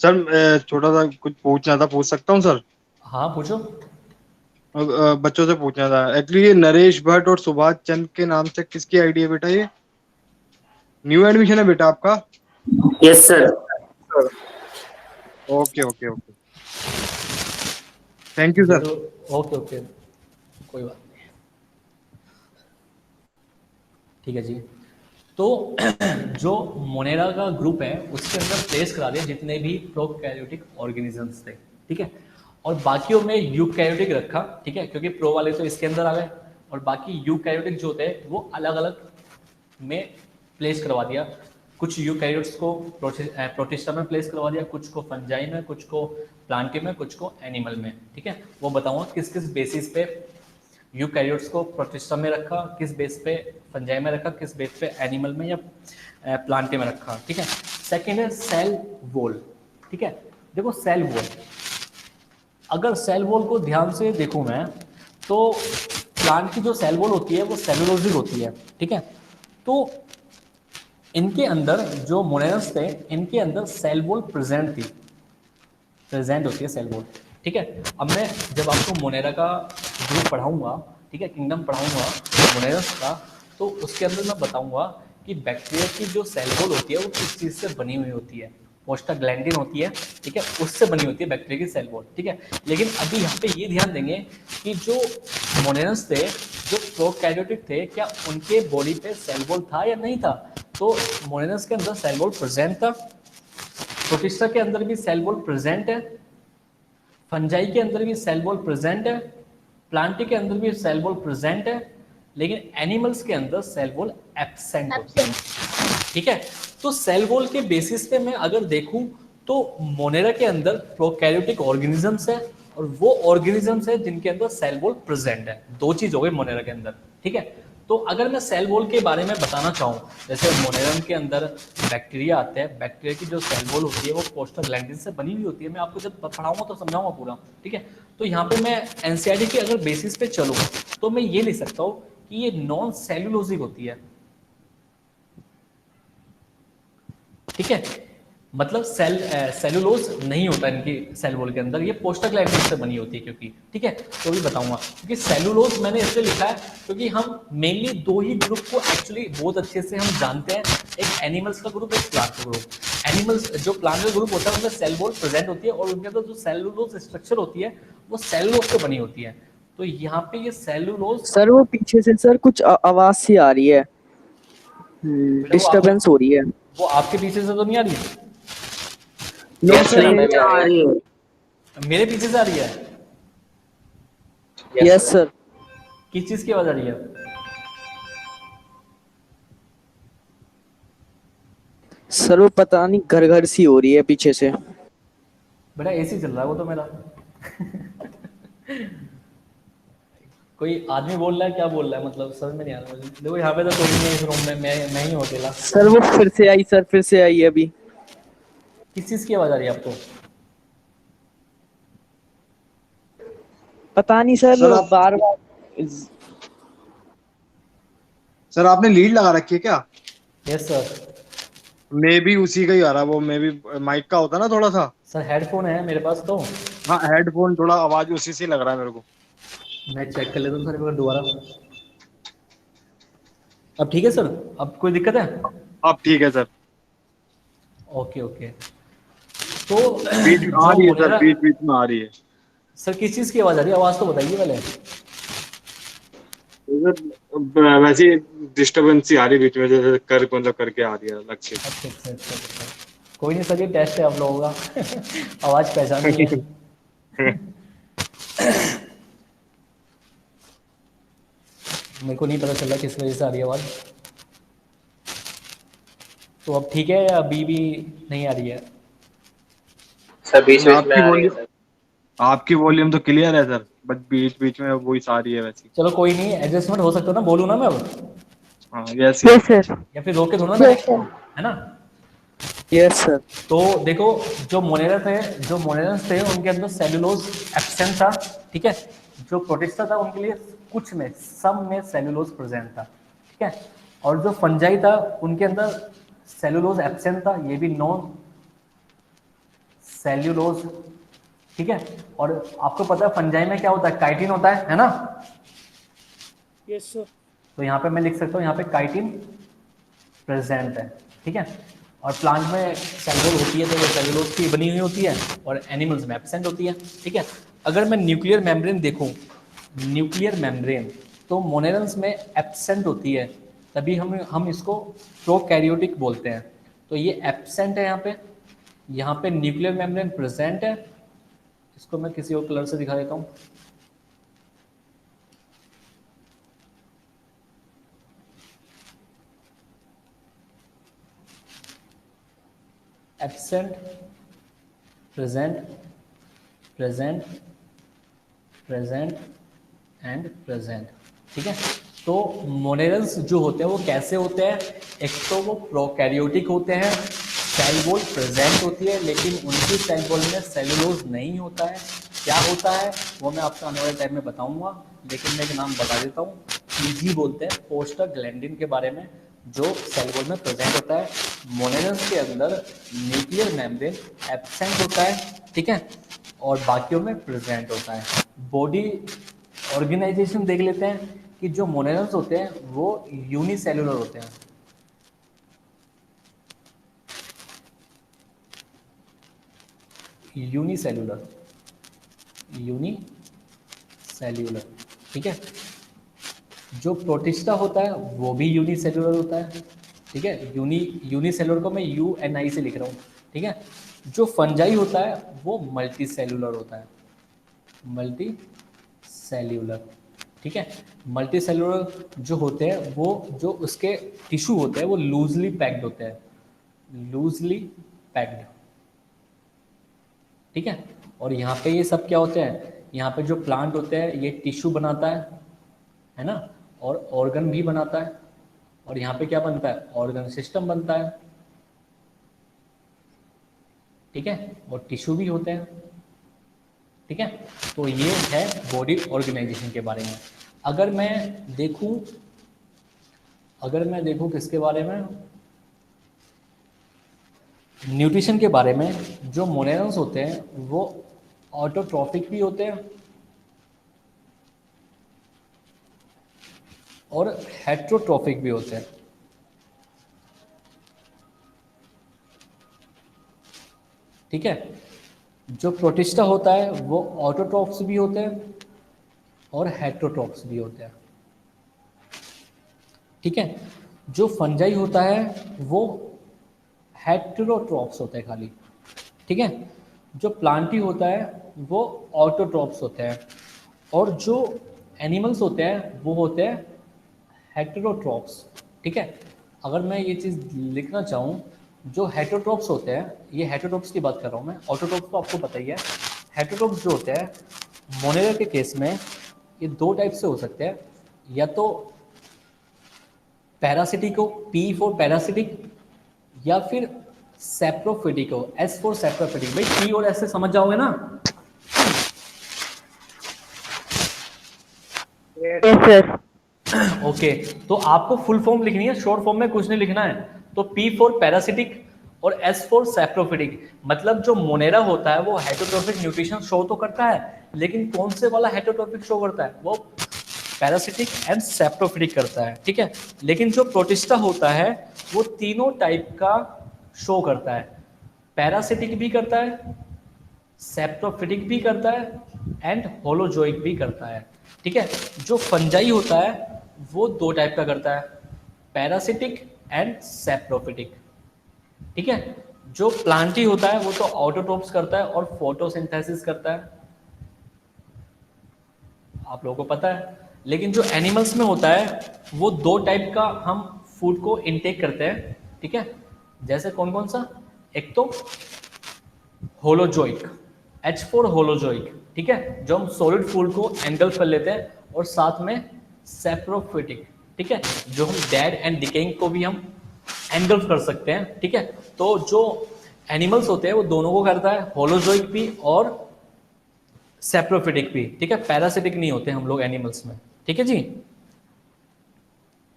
सर, छोटा सा कुछ पूछना था, पूछ सकता हूँ सर? हाँ पूछो। बच्चों से पूछना था एक्चुअली। ये नरेश भट्ट और सुभाष चंद के नाम से किसकी आईडी है बेटा? ये न्यू एडमिशन है बेटा आपका? Yes sir. Okay okay okay, thank you sir. Okay okay, कोई बात नहीं, ठीक है जी। तो जो मोनेरा का ग्रुप है उसके अंदर प्लेस करा दिया जितने भी प्रोकैरियोटिक ऑर्गेनिजम्स थे, ठीक है। और बाकियों में यूकैरियोटिक रखा, ठीक है, क्योंकि प्रो वाले तो इसके अंदर आ गए, और बाकी यूकैरियोटिक जो थे वो अलग अलग में प्लेस करवा दिया। कुछ यूकैरियोट्स को प्रोटिस्टा में प्लेस करवा दिया, कुछ को फंजाई में, कुछ को प्लांटी में, कुछ को एनिमल में, ठीक है। वो बताऊंगा किस किस बेसिस पे यूकैरियोट्स को प्रोटिस्टा में रखा, किस बेस पे फंजाई में रखा, किस बेस पे एनिमल में या प्लांटे में रखा, ठीक है। सेकेंड है सेल वॉल, ठीक है। देखो सेल वॉल, अगर सेल वॉल को ध्यान से देखूं मैं तो प्लांट की जो सेल वॉल होती है वो सेलुलोजिक होती है, ठीक है। तो इनके अंदर जो मोनेरस थे इनके अंदर सेल वॉल प्रेजेंट होती है सेल वॉल, ठीक है। अब मैं जब आपको मोनेरा का ग्रुप पढ़ाऊंगा, ठीक है, किंगडम पढ़ाऊंगा मोनेरस का, तो उसके अंदर मैं बताऊंगा कि बैक्टीरिया की जो सेल वॉल होती है वो किस चीज़ से बनी हुई होती है, प्रोस्टाग्लैंडिन होती है, ठीक है, उससे बनी होती है बैक्टीरिया की सेल वॉल, ठीक है। लेकिन अभी यहाँ पे ये ध्यान देंगे कि जो मोनेरन्स थे, जो प्रोकैरियोटिक थे, क्या उनके बॉडी पे सेल वॉल था या नहीं था? तो मोनेरन्स के अंदर सेल वॉल प्रेजेंट था, प्रोटिस्टा के अंदर भी सेल वॉल प्रेजेंट है, फंजाई के अंदर भी सेल वॉल प्रेजेंट है, प्लांट के अंदर भी सेल वॉल प्रेजेंट है, लेकिन एनिमल्स के अंदर सेल वॉल एब्सेंट होती है, ठीक है। तो सेल वॉल के बेसिस पे मैं अगर देखूं तो मोनेरा के अंदर प्रोकैरियोटिक ऑर्गेनिजम्स है और वो ऑर्गेनिजम्स है जिनके अंदर सेल वॉल प्रेजेंट है। दो चीज हो गई मोनेरा के अंदर, ठीक है। तो अगर मैं सेल वॉल के बारे में बताना चाहूँ, जैसे मोनेरन के अंदर बैक्टीरिया आते हैं, बैक्टीरिया की जो सेल वॉल होती है वो प्रोस्टाग्लैंडिन से बनी हुई होती है। मैं आपको जब पढ़ाऊंगा तो समझाऊंगा पूरा, ठीक है। तो यहाँ पे मैं एनसीईआरटी के अगर बेसिस पे चलूँ तो मैं ये लिख सकता हूँ कि ये नॉन सेल्यूलोजिक होती है, ठीक है। मतलब सेलुलोज नहीं होता इनकी सेल वॉल के अंदर, ये प्रोस्टाग्लैंडिन से बनी होती है क्योंकि, ठीक है। तो भी बताऊंगा क्योंकि सेलुलोज मैंने इसलिए लिखा है क्योंकि हम मेनली दो ही ग्रुप को एक्चुअली बहुत अच्छे से हम जानते हैं, एक एनिमल्स का ग्रुप, एक प्लांट का ग्रुप। एनिमल्स जो प्लांट का ग्रुप होता है उनमें सेल वॉल प्रेजेंट होती है और उनके अंदर जो सेलुलोज स्ट्रक्चर होती है वो सेलुलोज से बनी होती है। तो यहाँ पे ये सेलुलोज, सर वो पीछे से सर कुछ आवाज सी आ रही है, डिस्टरबेंस हो रही है। वो आपके पीछे से तो नहीं आ रही है? Yes, sir, हमें भी आ रही है। मेरे पीछे से आ रही है? Yes sir. किस चीज की आवाज आ रही है? सर वो पता नहीं घर घर सी हो रही है पीछे से। बेटा एसी चल रहा है वो तो मेरा। कोई आदमी बोल रहा है, क्या बोल रहा है, मतलब समझ में नहीं आ रहा मुझे। देखो यहाँ पे तो कोई नहीं है इस रूम में, मैं ही हूँ अकेला। सर वो फिर से आई, सर फिर से आई अभी। किस चीज की आवाज आ रही है आपको? पता नहीं सर, सर, आप- बार बार। सर आपने लीड लगा रखी है क्या? Yes sir. मे भी उसी का ही आ रहा है, वो मे भी माइक का होता है ना थोड़ा सा। सर हेडफोन है मेरे पास तो, हाँ हेडफोन, थोड़ा आवाज उसी से लग रहा है मेरे को। मैं चेक कर लेता हूँ सर एक बार दोबारा। अब ठीक है सर? अब कोई दिक्कत है? अब ठीक है सर। Okay okay. तो बीच में आ जो रही है सर, मोनेरा, बीच बीच में आ रही है। सर किस चीज की आवाज आ रही है? आवाज तो बताइए पहले। सर वैसे डिस्टरबेंस ही आ रही है बीच में, जैसे कर मतलब करके आ रही है अलग से। अच्छा अच्छा अच्छा अच्छा। कोई नहीं सर, ये टेस्ट है आप लोगों का। आवाज पहचानी है। मेरे को नहीं पता चला किस वजह से आ रही है आवाज। तो अब ठीक है या अभी भी नहीं आ रही है? सर बीच बीच में आ रही है सर। आपकी वॉल्यूम तो क्लियर है सर, बट बीच बीच में वही आ रही है वैसी। चलो कोई नहीं, एडजस्टमेंट हो सकता है ना, बोलूँ ना मैं अब? हाँ यस यस सर। या फिर रोक के थोड़ा ना, Yes, sir. है ना? Yes sir. तो देखो जो मोनेरा थे, जो मोनेरन्स थे उनके अंदर सेलुलोज एब्सेंट था, ठीक है। जो प्रोटिस्टा था उनके लिए कुछ में, सब में सेलुलोज प्रेजेंट था, ठीक है। और जो फंजाई था उनके अंदर सेलुलोज एब्सेंट था, ये भी नॉन सेल्यूलोज, ठीक है। और आपको पता है फंजाई में क्या होता है? काइटिन होता है ना? Yes, sir. तो यहाँ पे मैं लिख सकता हूँ, यहाँ पे काइटिन प्रेजेंट है, ठीक है। और प्लांट में सेलुलोज होती है तो वो सेलुलोज की बनी हुई होती है और एनिमल्स में एब्सेंट होती है, ठीक है। अगर मैं न्यूक्लियर मेम्ब्रेन देखूं, न्यूक्लियर मेम्ब्रेन तो मोनेरन्स में एब्सेंट होती है, तभी हम इसको प्रोकैरियोटिक बोलते हैं। तो ये एब्सेंट है यहाँ पे न्यूक्लियर मेम्ब्रेन प्रेजेंट है। इसको मैं किसी और कलर से दिखा देता हूँ। Absent, present, present, present and present, ठीक है। तो मोनेरन्स जो होते हैं वो कैसे होते हैं? एक तो वो प्रोकैरियोटिक होते हैं, सेल वॉल प्रेजेंट होती है लेकिन उनकी सेल वॉल में सेलुलोज नहीं होता है। क्या होता है वो मैं आपको आने वाले टाइम में बताऊंगा, लेकिन मैं एक नाम बता देता हूँ, पीजी बोलते हैं प्रोस्टाग्लैंडिन के बारे में, जो सेल वॉल में प्रेजेंट होता है। मोनेरन्स के अंदर न्यूक्लियर मेम्ब्रेन एब्सेंट होता है, ठीक है, और बाकियों में प्रेजेंट होता है। बॉडी ऑर्गेनाइजेशन देख लेते हैं कि जो मोनेरन्स होते हैं वो यूनिसेलुलर होते हैं। यूनिसेल्यूलर, ठीक है। जो प्रोटिस्टा होता है वो भी यूनिसेल्यूलर होता है, ठीक है। यूनिसेल्यूलर को मैं UNI से लिख रहा हूँ, ठीक है। जो फंजाई होता है वो मल्टी सेल्यूलर होता है, मल्टी सेल्यूलर, ठीक है। मल्टी सेल्यूलर जो होते हैं वो जो उसके टिश्यू होते हैं वो लूजली पैक्ड होते हैं, लूजली पैक्ड, ठीक है। और यहाँ पे ये सब क्या होते हैं, यहाँ पे जो प्लांट होते हैं ये टिश्यू बनाता है ना, और ऑर्गन भी बनाता है, और यहाँ पे क्या बनता है, ऑर्गन सिस्टम बनता है, ठीक है, और टिश्यू भी होते हैं, ठीक है। तो ये है बॉडी ऑर्गेनाइजेशन के बारे में। अगर मैं देखूं किसके बारे में, न्यूट्रिशन के बारे में, जो मोनेरन्स होते हैं वो ऑटोट्रॉफिक भी होते हैं और हेट्रोट्रॉफिक भी होते हैं, ठीक है। जो प्रोटिस्टा होता है वो ऑटोट्रॉफ्स भी होते हैं और हेट्रोट्रॉफ्स भी होते हैं, ठीक है। जो फंजाई होता है वो हेटेरोट्रॉफ्स होते हैं खाली, ठीक है। जो प्लांटी होता है वो ऑटोट्रॉफ्स होते हैं, और जो एनिमल्स होते हैं वो होते हैं हेटेरोट्रॉफ्स, ठीक है। अगर मैं ये चीज़ लिखना चाहूँ, जो हेटेरोट्रॉफ्स होते हैं, ये हेटेरोट्रॉफ्स की बात कर रहा हूँ मैं, ऑटोट्रॉफ्स तो आपको पता ही है। हेटेरोट्रॉफ्स जो होते हैं मोनेरा के केस में ये दो टाइप से हो सकते हैं, या तो पैरासिटिको, P फॉर पैरासिटिक, या फिर सेप्रोफिटिको, S फॉर सेप्रोफिटिक। भाई P और S से समझ जाओगे ना? Yes sir. ओके, तो आपको फुल फॉर्म लिखनी है, शॉर्ट फॉर्म में कुछ नहीं लिखना है। तो P फॉर पैरासिटिक और S फॉर सेप्रोफिटिक। मतलब जो मोनेरा होता है वो हेटेरोट्रॉफिक न्यूट्रिशन शो तो करता है, लेकिन कौन से वाला हेटेरोट्रॉफिक शो करता है, वो पैरासिटिक एंड सेप्रोफिटिक करता है, ठीक है। लेकिन जो प्रोटिस्टा होता है वो तीनों टाइप का शो करता है, पैरासिटिक भी करता है, सेप्रोफिटिक भी करता है एंड होलोजोइक भी करता है, ठीक है। जो फंजाई होता है वो दो टाइप का करता है, पैरासिटिक एंड सेप्रोफिटिक, ठीक है। जो प्लांटी होता है वो तो ऑटोट्रॉफ्स करता है और फोटोसिंथेसिस करता है, आप लोगों को पता है। लेकिन जो एनिमल्स में होता है वो दो टाइप का हम फूड को इनटेक करते हैं, ठीक है। जैसे कौन कौन सा, एक तो होलोजोइक, H फॉर होलोजोइक, ठीक है, जो हम सॉलिड फूड को एंगल्फ कर लेते हैं, और साथ में सेप्रोफिटिक, ठीक है, जो हम डेड एंड डिकेइंग को भी हम एंगल्फ कर सकते हैं, ठीक है। तो जो एनिमल्स होते हैं वो दोनों को करता है, होलोजोइक भी और सेप्रोफिटिक भी, ठीक है। पैरासिटिक नहीं होते हम लोग एनिमल्स में, ठीक है जी।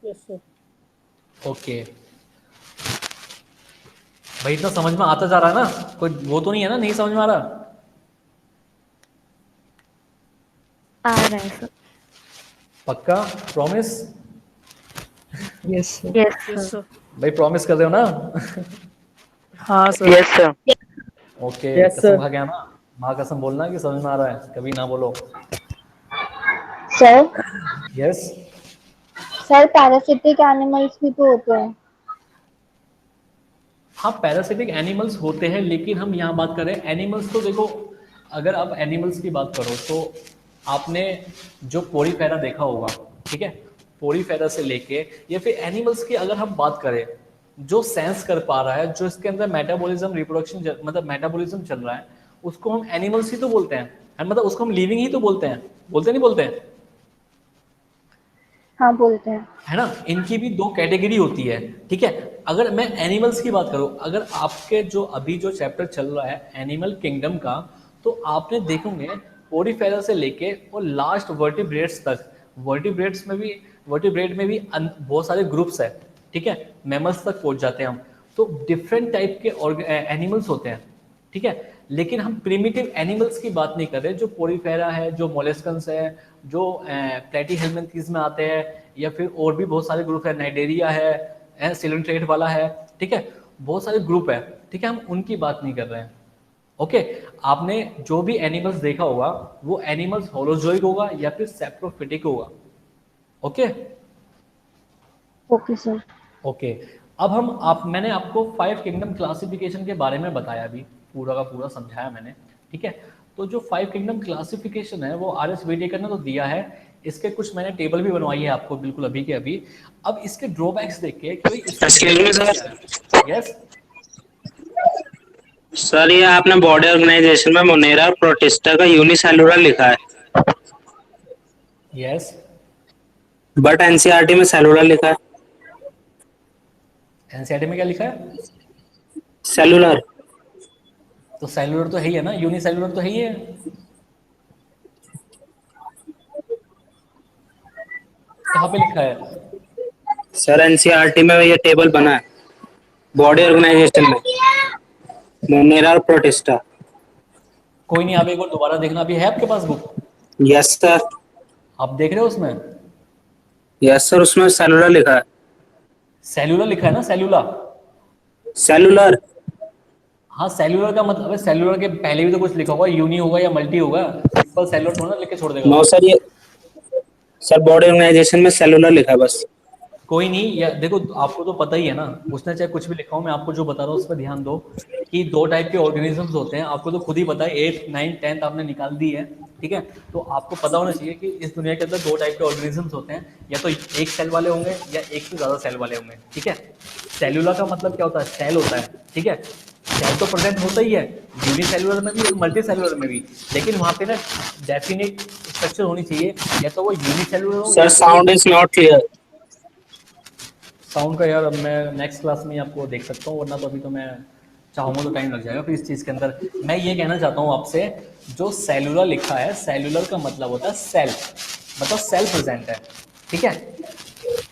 Yes sir. ओके भाई, इतना समझ में आता जा रहा है ना, कोई वो तो नहीं है ना नहीं समझ में आ रहा? आ रहा है सर। पक्का, promise? Yes sir. Yes sir. भाई प्रॉमिस कर रहे हो ना? हाँ sir. Yes sir. Okay, Yes, कसम sir. खा गया ना, माँ कसम बोलना कि समझ में आ रहा है, कभी ना बोलो। Sir yes, sir parasitic animals भी तो होते हैं। हाँ पैरासिटिक एनिमल्स होते हैं, लेकिन हम यहाँ बात कर रहे हैं एनिमल्स। तो देखो, अगर आप एनिमल्स की बात करो तो आपने जो पोरीफेरा देखा होगा, ठीक है, पोरीफेरा से लेके, या फिर एनिमल्स की अगर हम बात करें जो सेंस कर पा रहा है, जो इसके अंदर मेटाबॉलिज्म, रिप्रोडक्शन, मतलब मेटाबॉलिज्म चल रहा है, उसको हम एनिमल्स ही तो बोलते हैं, मतलब उसको हम लिविंग ही तो बोलते हैं, बोलते नहीं बोलते हैं? हाँ बोलते हैं। है ना। इनकी भी दो कैटेगरी होती है, ठीक है। अगर मैं एनिमल्स की बात करूं, अगर आपके जो अभी जो चैप्टर चल रहा है एनिमल किंगडम का, तो आपने देखोगे पोरीफेरा से लेके और लास्ट वर्टिब्रेट्स तक, वर्टिब्रेट में भी बहुत सारे ग्रुप्स है, ठीक है, मैमल्स तक पहुंच जाते हैं हम। तो डिफरेंट टाइप के एनिमल्स होते हैं, ठीक है। लेकिन हम प्रिमिटिव एनिमल्स की बात नहीं कर रहे, जो पोरीफेरा है, जो मोलेस्कन्स है, जो प्लेटीहेल्मिन्थीज में आते हैं, या फिर और भी बहुत सारे ग्रुप है, नाइडेरिया है, सिलेंट्रेट वाला है, ठीक है, बहुत सारे ग्रुप है, ठीक है, हम उनकी बात नहीं कर रहे हैं। ओके, आपने जो भी एनिमल्स देखा होगा वो एनिमल्स होलोजोइक होगा या फिर सेप्रोफिटिक होगा। Okay okay sir. ओके, अब मैंने आपको 5 किंगडम क्लासिफिकेशन के बारे में बताया, अभी पूरा का पूरा समझाया मैंने, ठीक है। तो जो 5 किंगडम क्लासिफिकेशन है वो RS विटेकर ने तो दिया है, इसके कुछ मैंने टेबल भी बनवाई है आपको बिल्कुल अभी के अभी। अब इसके ड्रॉबैक्स देख के कि भाई इसके excuse me sir. Yes sir ये आपने बॉडी ऑर्गेनाइजेशन में मोनेरा और प्रोटिस्टा का यूनिसेलुलर लिखा है, यस बट एनसीईआरटी में सेलुलर लिखा है। एनसीईआरटी में क्या लिखा है? सेलुलर। तो सेलुलर तो है ही है ना, यूनिसेलुलर तो है ही है। कहाँ पे लिखा है? सर एनसीईआरटी में ये टेबल बना है बॉडी ऑर्गेनाइजेशन में, मोनेरा और प्रोटिस्टा। कोई नहीं, आप एक बार दोबारा देखना, अभी है आपके पास बुक? Yes sir. आप देख रहे हो उसमें यस सर, उसमें सेलुलर लिखा है। सेलुलर लिखा है ना, सेलुलर। सेलुलर। हाँ सेलुलर का मतलब है, सेलुलर के पहले भी तो कुछ लिखा होगा, यूनी होगा या मल्टी होगा, सिंपल सेलुलर थोड़ा ना लिख के छोड़ देगा नो वो। सर, ये सर बॉडी ऑर्गेनाइजेशन में सेलुलर लिखा है बस। कोई नहीं, या देखो आपको तो पता ही है ना, उसने चाहे कुछ भी लिखा हो, मैं आपको जो बता रहा हूँ उस पर ध्यान दो कि 2 टाइप के ऑर्गेनिजम्स होते हैं, आपको तो खुद ही पता है, 8th 9th 10th आपने निकाल दी है, ठीक है। तो आपको पता होना चाहिए कि इस दुनिया के अंदर 2 टाइप के ऑर्गेनिजम्स होते हैं, या तो एक सेल वाले होंगे या एक से ज़्यादा सेल वाले होंगे, ठीक है। सेलुलर का मतलब क्या होता है? सेल होता है, ठीक है। सेल तो प्रेजेंट होता ही है यूनिसेलुलर में भी और मल्टी सेलुलर में भी, लेकिन वहाँ पे ना डेफिनेट स्ट्रक्चर होनी चाहिए, या तो वो यूनिसेलुलर हो सर या sound is not clear. Sound का यार अब मैं नेक्स्ट क्लास में ही आपको देख सकता हूँ, वरना तो अभी तो मैं चाहूँगा तो टाइम लग जाएगा फिर इस चीज़ के अंदर। मैं ये कहना चाहता हूँ आपसे, जो सेलुलर लिखा है, सेलुलर का मतलब होता है सेल, मतलब सेल प्रेजेंट है, ठीक है।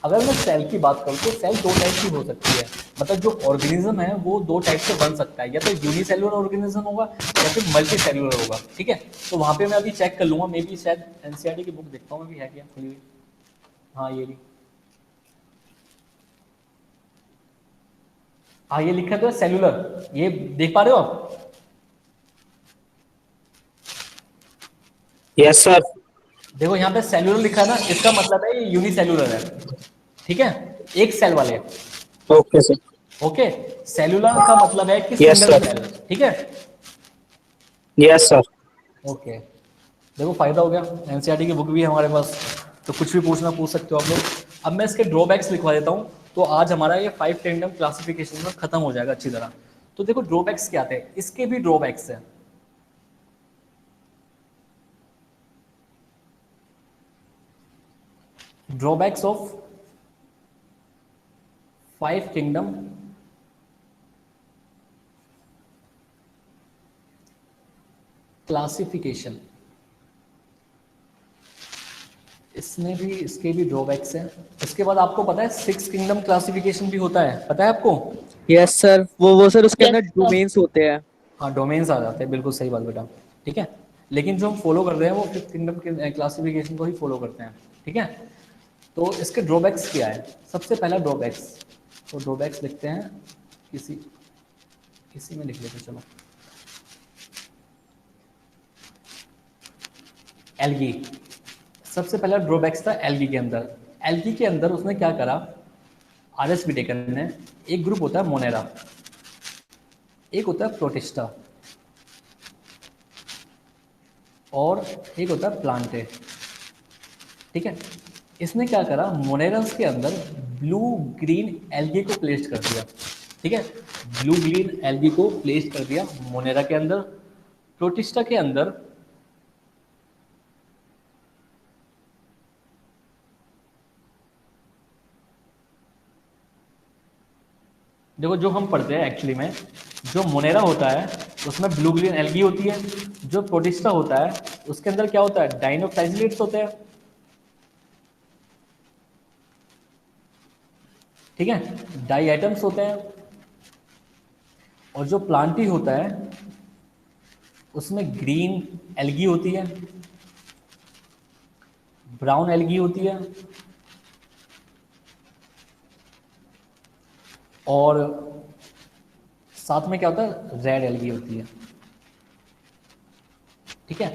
अगर मैं सेल की बात करूँ तो सेल 2 टाइप की हो सकती है, मतलब जो ऑर्गेनिज्म है वो 2 टाइप से बन सकता है, या तो यूनिसेलुलर ऑर्गेनिज्म होगा या फिर मल्टी सेलुलर होगा, ठीक है। तो वहाँ पे मैं अभी चेक कर लूँगा, मे बी शायद एनसीईआरटी की बुक देखता हूँ अभी है क्या खुली हुई। हाँ ये भी, हाँ ये लिखा तो है सेलुलर, ये देख पा रहे हो आप? Yes sir. देखो यहाँ पे सेलुलर लिखा है ना, इसका मतलब है ये यूनिसेलुलर है, ठीक है, एक सेल वाले। Okay sir. ओके, सेलुलर का मतलब है कि Yes, सिंगल sir. सेल, ठीक है। Yes sir. ओके, देखो फायदा हो गया, एनसीईआरटी की बुक भी है हमारे पास, तो कुछ भी पूछना पूछ सकते हो आप लोग। अब मैं इसके ड्रॉबैक्स लिखवा देता हूँ, तो आज हमारा ये 5 किंगडम क्लासिफिकेशन में खत्म हो जाएगा अच्छी तरह। तो देखो ड्रॉबैक्स क्या आते हैं, इसके भी ड्रॉबैक्स हैं। ड्रॉबैक्स ऑफ 5 किंगडम क्लासिफिकेशन, इसके भी ड्रॉबैक्स हैं। इसके बाद आपको पता है 6 किंगडम क्लासिफिकेशन भी होता है, पता है आपको? यस सर, वो सर उसके अंदर डोमेन्स होते हैं। हाँ डोमेन्स आ जाते हैं, बिल्कुल सही बात बेटा, ठीक है। लेकिन जो हम फॉलो कर रहे हैं वो 5th किंगडम के क्लासिफिकेशन को ही फॉलो करते हैं, ठीक है। तो इसके ड्रॉबैक्स क्या है? सबसे पहला ड्रॉबैक्स, तो ड्रॉबैक्स लिखते हैं किसी में लिख लेते, चलो एल्गी। सबसे पहला ड्रॉबैक्स था एल्गी के अंदर। एल्गी के अंदर उसने क्या करा, RS विटेकर ने, एक ग्रुप होता है मोनेरा, एक होता है प्रोटिस्टा, और एक होता है प्लांटे, ठीक है। इसने क्या करा, मोनेरस के अंदर ब्लू ग्रीन एल्गी को प्लेस कर दिया, ठीक है। ब्लू ग्रीन एल्गी को प्लेस कर दिया मोनेरा के अंदर। प्रोटिस्टा के अंदर देखो जो हम पढ़ते हैं एक्चुअली में, जो मोनेरा होता है उसमें ब्लू ग्रीन एल्गी होती है, जो प्रोटिस्टा होता है उसके अंदर क्या होता है, डाइनोफ्लाजिलेट्स होते हैं, ठीक है, डाई एटम्स होते हैं। और जो प्लांटी होता है उसमें ग्रीन एल्गी होती है, ब्राउन एल्गी होती है, और साथ में क्या होता है, रेड एल्गी होती है, ठीक है।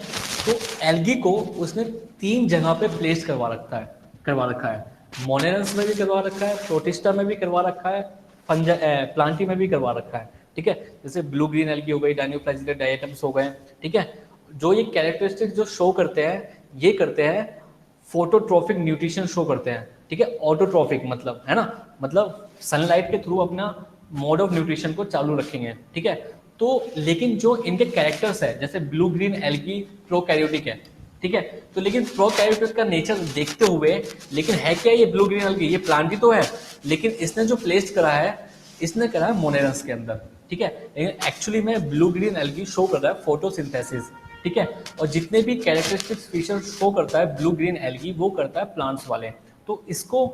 तो एल्गी को उसने 3 जगह पे प्लेस करवा रखा है। मोनेरंस में भी करवा रखा है, प्रोटिस्टा में भी करवा रखा है, प्लांटी में भी करवा रखा है, ठीक है। जैसे ब्लू ग्रीन एल्गी हो गई, डायनोफ्लाजिलेट डायटम्स हो गए, ठीक है। जो ये कैरेक्टरिस्टिक्स जो शो करते हैं, ये करते हैं फोटोट्रॉफिक न्यूट्रिशन शो करते हैं, ठीक है। ऑटोट्रॉफिक मतलब है ना, मतलब सनलाइट के थ्रू अपना मोड ऑफ न्यूट्रिशन को चालू रखेंगे, ठीक है। तो लेकिन जो इनके कैरेक्टर्स है, जैसे ब्लू ग्रीन एल्गी प्रोकैरियोटिक है, ठीक है। तो लेकिन प्रोकैरियोटिक का नेचर देखते हुए, लेकिन है क्या ये ब्लू ग्रीन एल्गी, ये प्लांट ही तो है, लेकिन इसने जो प्लेस करा है, इसने करा है मोनेरंस के अंदर, ठीक है। लेकिन एक्चुअली में ब्लू ग्रीन एल्गी शो कर रहा है फोटोसिंथेसिस, ठीक है। और जितने भी कैरेक्टरिस्टिक्स फीचर शो करता है ब्लू ग्रीन एल्गी, वो करता है प्लांट्स वाले। तो इसको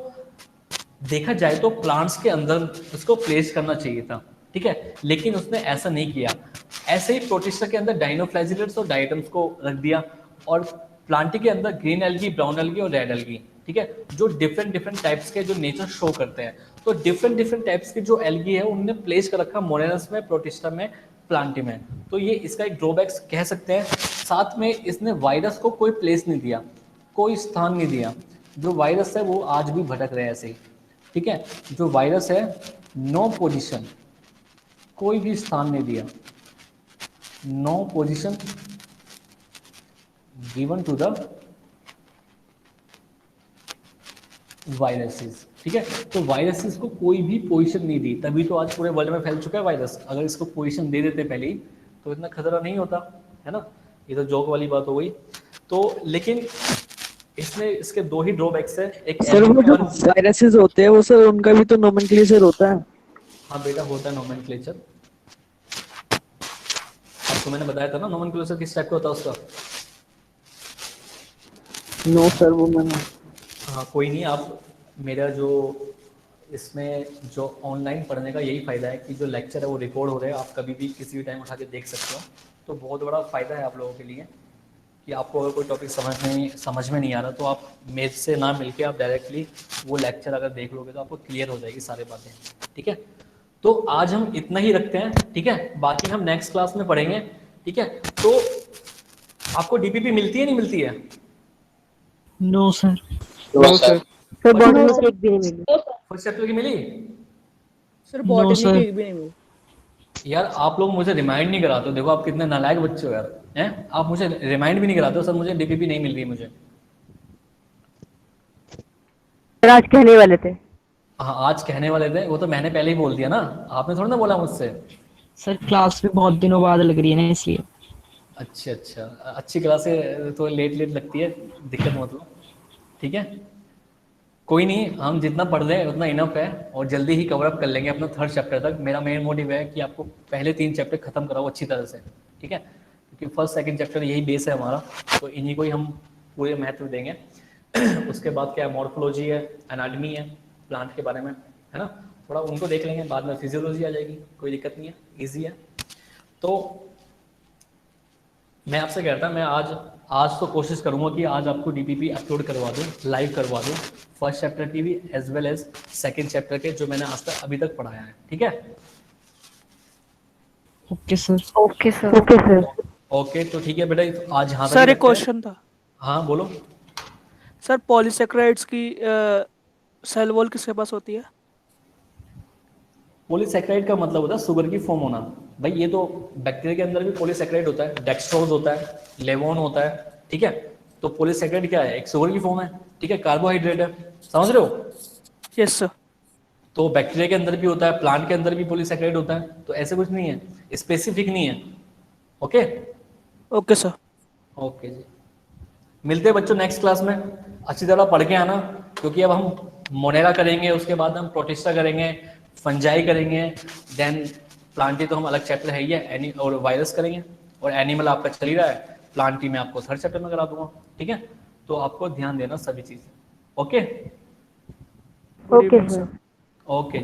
देखा जाए तो प्लांट्स के अंदर उसको प्लेस करना चाहिए था, ठीक है, लेकिन उसने ऐसा नहीं किया। ऐसे ही प्रोटिस्टा के अंदर डायनोफ्लाजिलेट्स और डायटम्स को रख दिया, और प्लांटी के अंदर ग्रीन एल्गी, ब्राउन एल्गी और रेड एल्गी, ठीक है, जो डिफरेंट टाइप्स के जो नेचर शो करते हैं। तो डिफरेंट टाइप्स की जो एल्गी है उनने प्लेस कर रखा मोनेरंस में, प्रोटिस्टा में, प्लांटी में। तो ये इसका एक ड्रॉबैक्स कह सकते हैं। साथ में इसने वायरस को कोई प्लेस नहीं दिया, कोई स्थान नहीं दिया। जो वायरस है वो आज भी भटक रहे हैं ऐसे ही, ठीक है। जो वायरस है, नो पोजीशन, कोई भी स्थान नहीं दिया, no position given to the viruses, ठीक है। तो वायरसेस को कोई भी पोजीशन नहीं दी, तभी तो आज पूरे वर्ल्ड में फैल चुका है वायरस। अगर इसको पोजीशन दे देते पहले ही तो इतना खतरा नहीं होता, है ना। ये तो जोक वाली बात हो गई। तो लेकिन इसमें इसके 2 ही ड्रॉबैक्स है। एक सर वो जो वायरसेस होते हैं वो सर उनका भी तो नोमेनक्लेचर होता है। हाँ बेटा, होता है नोमेनक्लेचर। आपको मैंने बताया था ना नोमेनक्लेचर किस टाइप का होता है उसका। नो सर, वो मैंने हाँ कोई नहीं, आप मेरा जो इसमें जो ऑनलाइन पढ़ने का यही फ़ायदा है कि जो लेक्चर है वो रिकॉर्ड हो रहे हैं, आप कभी भी किसी भी टाइम उठा के देख सकते हो। तो बहुत बड़ा फ़ायदा है आप लोगों के लिए कि आपको अगर कोई टॉपिक समझ में नहीं आ रहा तो आप मेरे से ना मिलके आप डायरेक्टली वो लेक्चर अगर देख लोगे तो आपको क्लियर हो जाएगी सारी बातें, ठीक है। तो आज हम इतना ही रखते हैं, ठीक है। बाकी हम नेक्स्ट क्लास में पढ़ेंगे, ठीक है। तो आपको डीपीपी मिलती है नहीं मिलती है? No sir. No sir. Sir body में एक भी नहीं मिली। फर्स्ट चैप्टर की मिली? Sir No, botany sir. की एक भी नहीं मिली। यार आप लोग मुझे रिमाइंड नहीं कराते हो, देखो आप कितने नालायक बच्चे हो यार, हैं। आप मुझे रिमाइंड भी नहीं कराते हो, सर मुझे डीपीपी नहीं मिल रही है मुझे। सर आज कहने वाले थे। हाँ आज कहने वाले थे, वो तो मैंने पहले ही बोल दिया ना, आपने थोड़ा ना बोला मुझसे। सर क्लास भी बहुत दिनों बाद लग रही है ना, इसलिए। अच्छा, अच्छी क्लास है तो लेट लगती है, दिक्कत मत लो, ठीक है। कोई नहीं, हम जितना पढ़ रहे हैं उतना इनफ है, और जल्दी ही कवर अप कर लेंगे अपना 3rd चैप्टर तक। मेरा मेन मोटिव है कि आपको पहले 3 चैप्टर खत्म कराओ अच्छी तरह से, ठीक है, क्योंकि 1st 2nd चैप्टर यही बेस है हमारा, तो इन्हीं को ही हम पूरे महत्व देंगे। उसके बाद क्या है, मॉर्फोलॉजी है, एनाटमी है, प्लांट के बारे में, है ना, थोड़ा उनको देख लेंगे। बाद में फिजियोलॉजी आ जाएगी, कोई दिक्कत नहीं है, ईजी है। तो मैं आपसे कहता मैं आज तो कोशिश करूंगा कि आज आपको डीपीपी अपलोड करवा दूं, लाइव करवा दूं, 1st चैप्टर की भी as well as 2nd chapter के जो मैंने आज तक अभी तक पढ़ाया है, ठीक है। Okay sir. Okay sir. Okay sir. Okay तो ठीक है बेटा, आज यहाँ तक सर ही एक रखते हैं। क्वेश्चन था हाँ बोलो। सर, पॉलीसेक्राइड्स की सेल वॉल किसके पास होती है? पॉलीसेक्राइड का मतलब होता है शुगर की फॉर्म होना। भाई ये तो बैक्टीरिया के अंदर भी पॉलीसेक्राइड होता है, डेक्सट्रोज होता है, लेवोन होता है, ठीक है। तो पॉलीसेक्राइड क्या है, एक शुगर की फॉर्म है, ठीक है, कार्बोहाइड्रेट है, समझ रहे हो। Yes sir. तो बैक्टीरिया के अंदर भी होता है, प्लांट के अंदर भी पॉलीसेक्राइड होता है, तो ऐसे कुछ नहीं है, स्पेसिफिक नहीं है। Okay okay sir. ओके जी, मिलते हैं बच्चों नेक्स्ट क्लास में। अच्छी तरह पढ़ के आना, क्योंकि अब हम मोनेरा करेंगे, उसके बाद हम प्रोटिस्टा करेंगे, फंजाई करेंगे, देन प्लांटी तो हम अलग चैप्टर है ही है, और वायरस करेंगे, और एनिमल आपका चल ही रहा है, प्लांटी में आपको 3rd चैप्टर में करा दूंगा, ठीक है। तो आपको ध्यान देना सभी चीजें। Okay okay sir. ओके।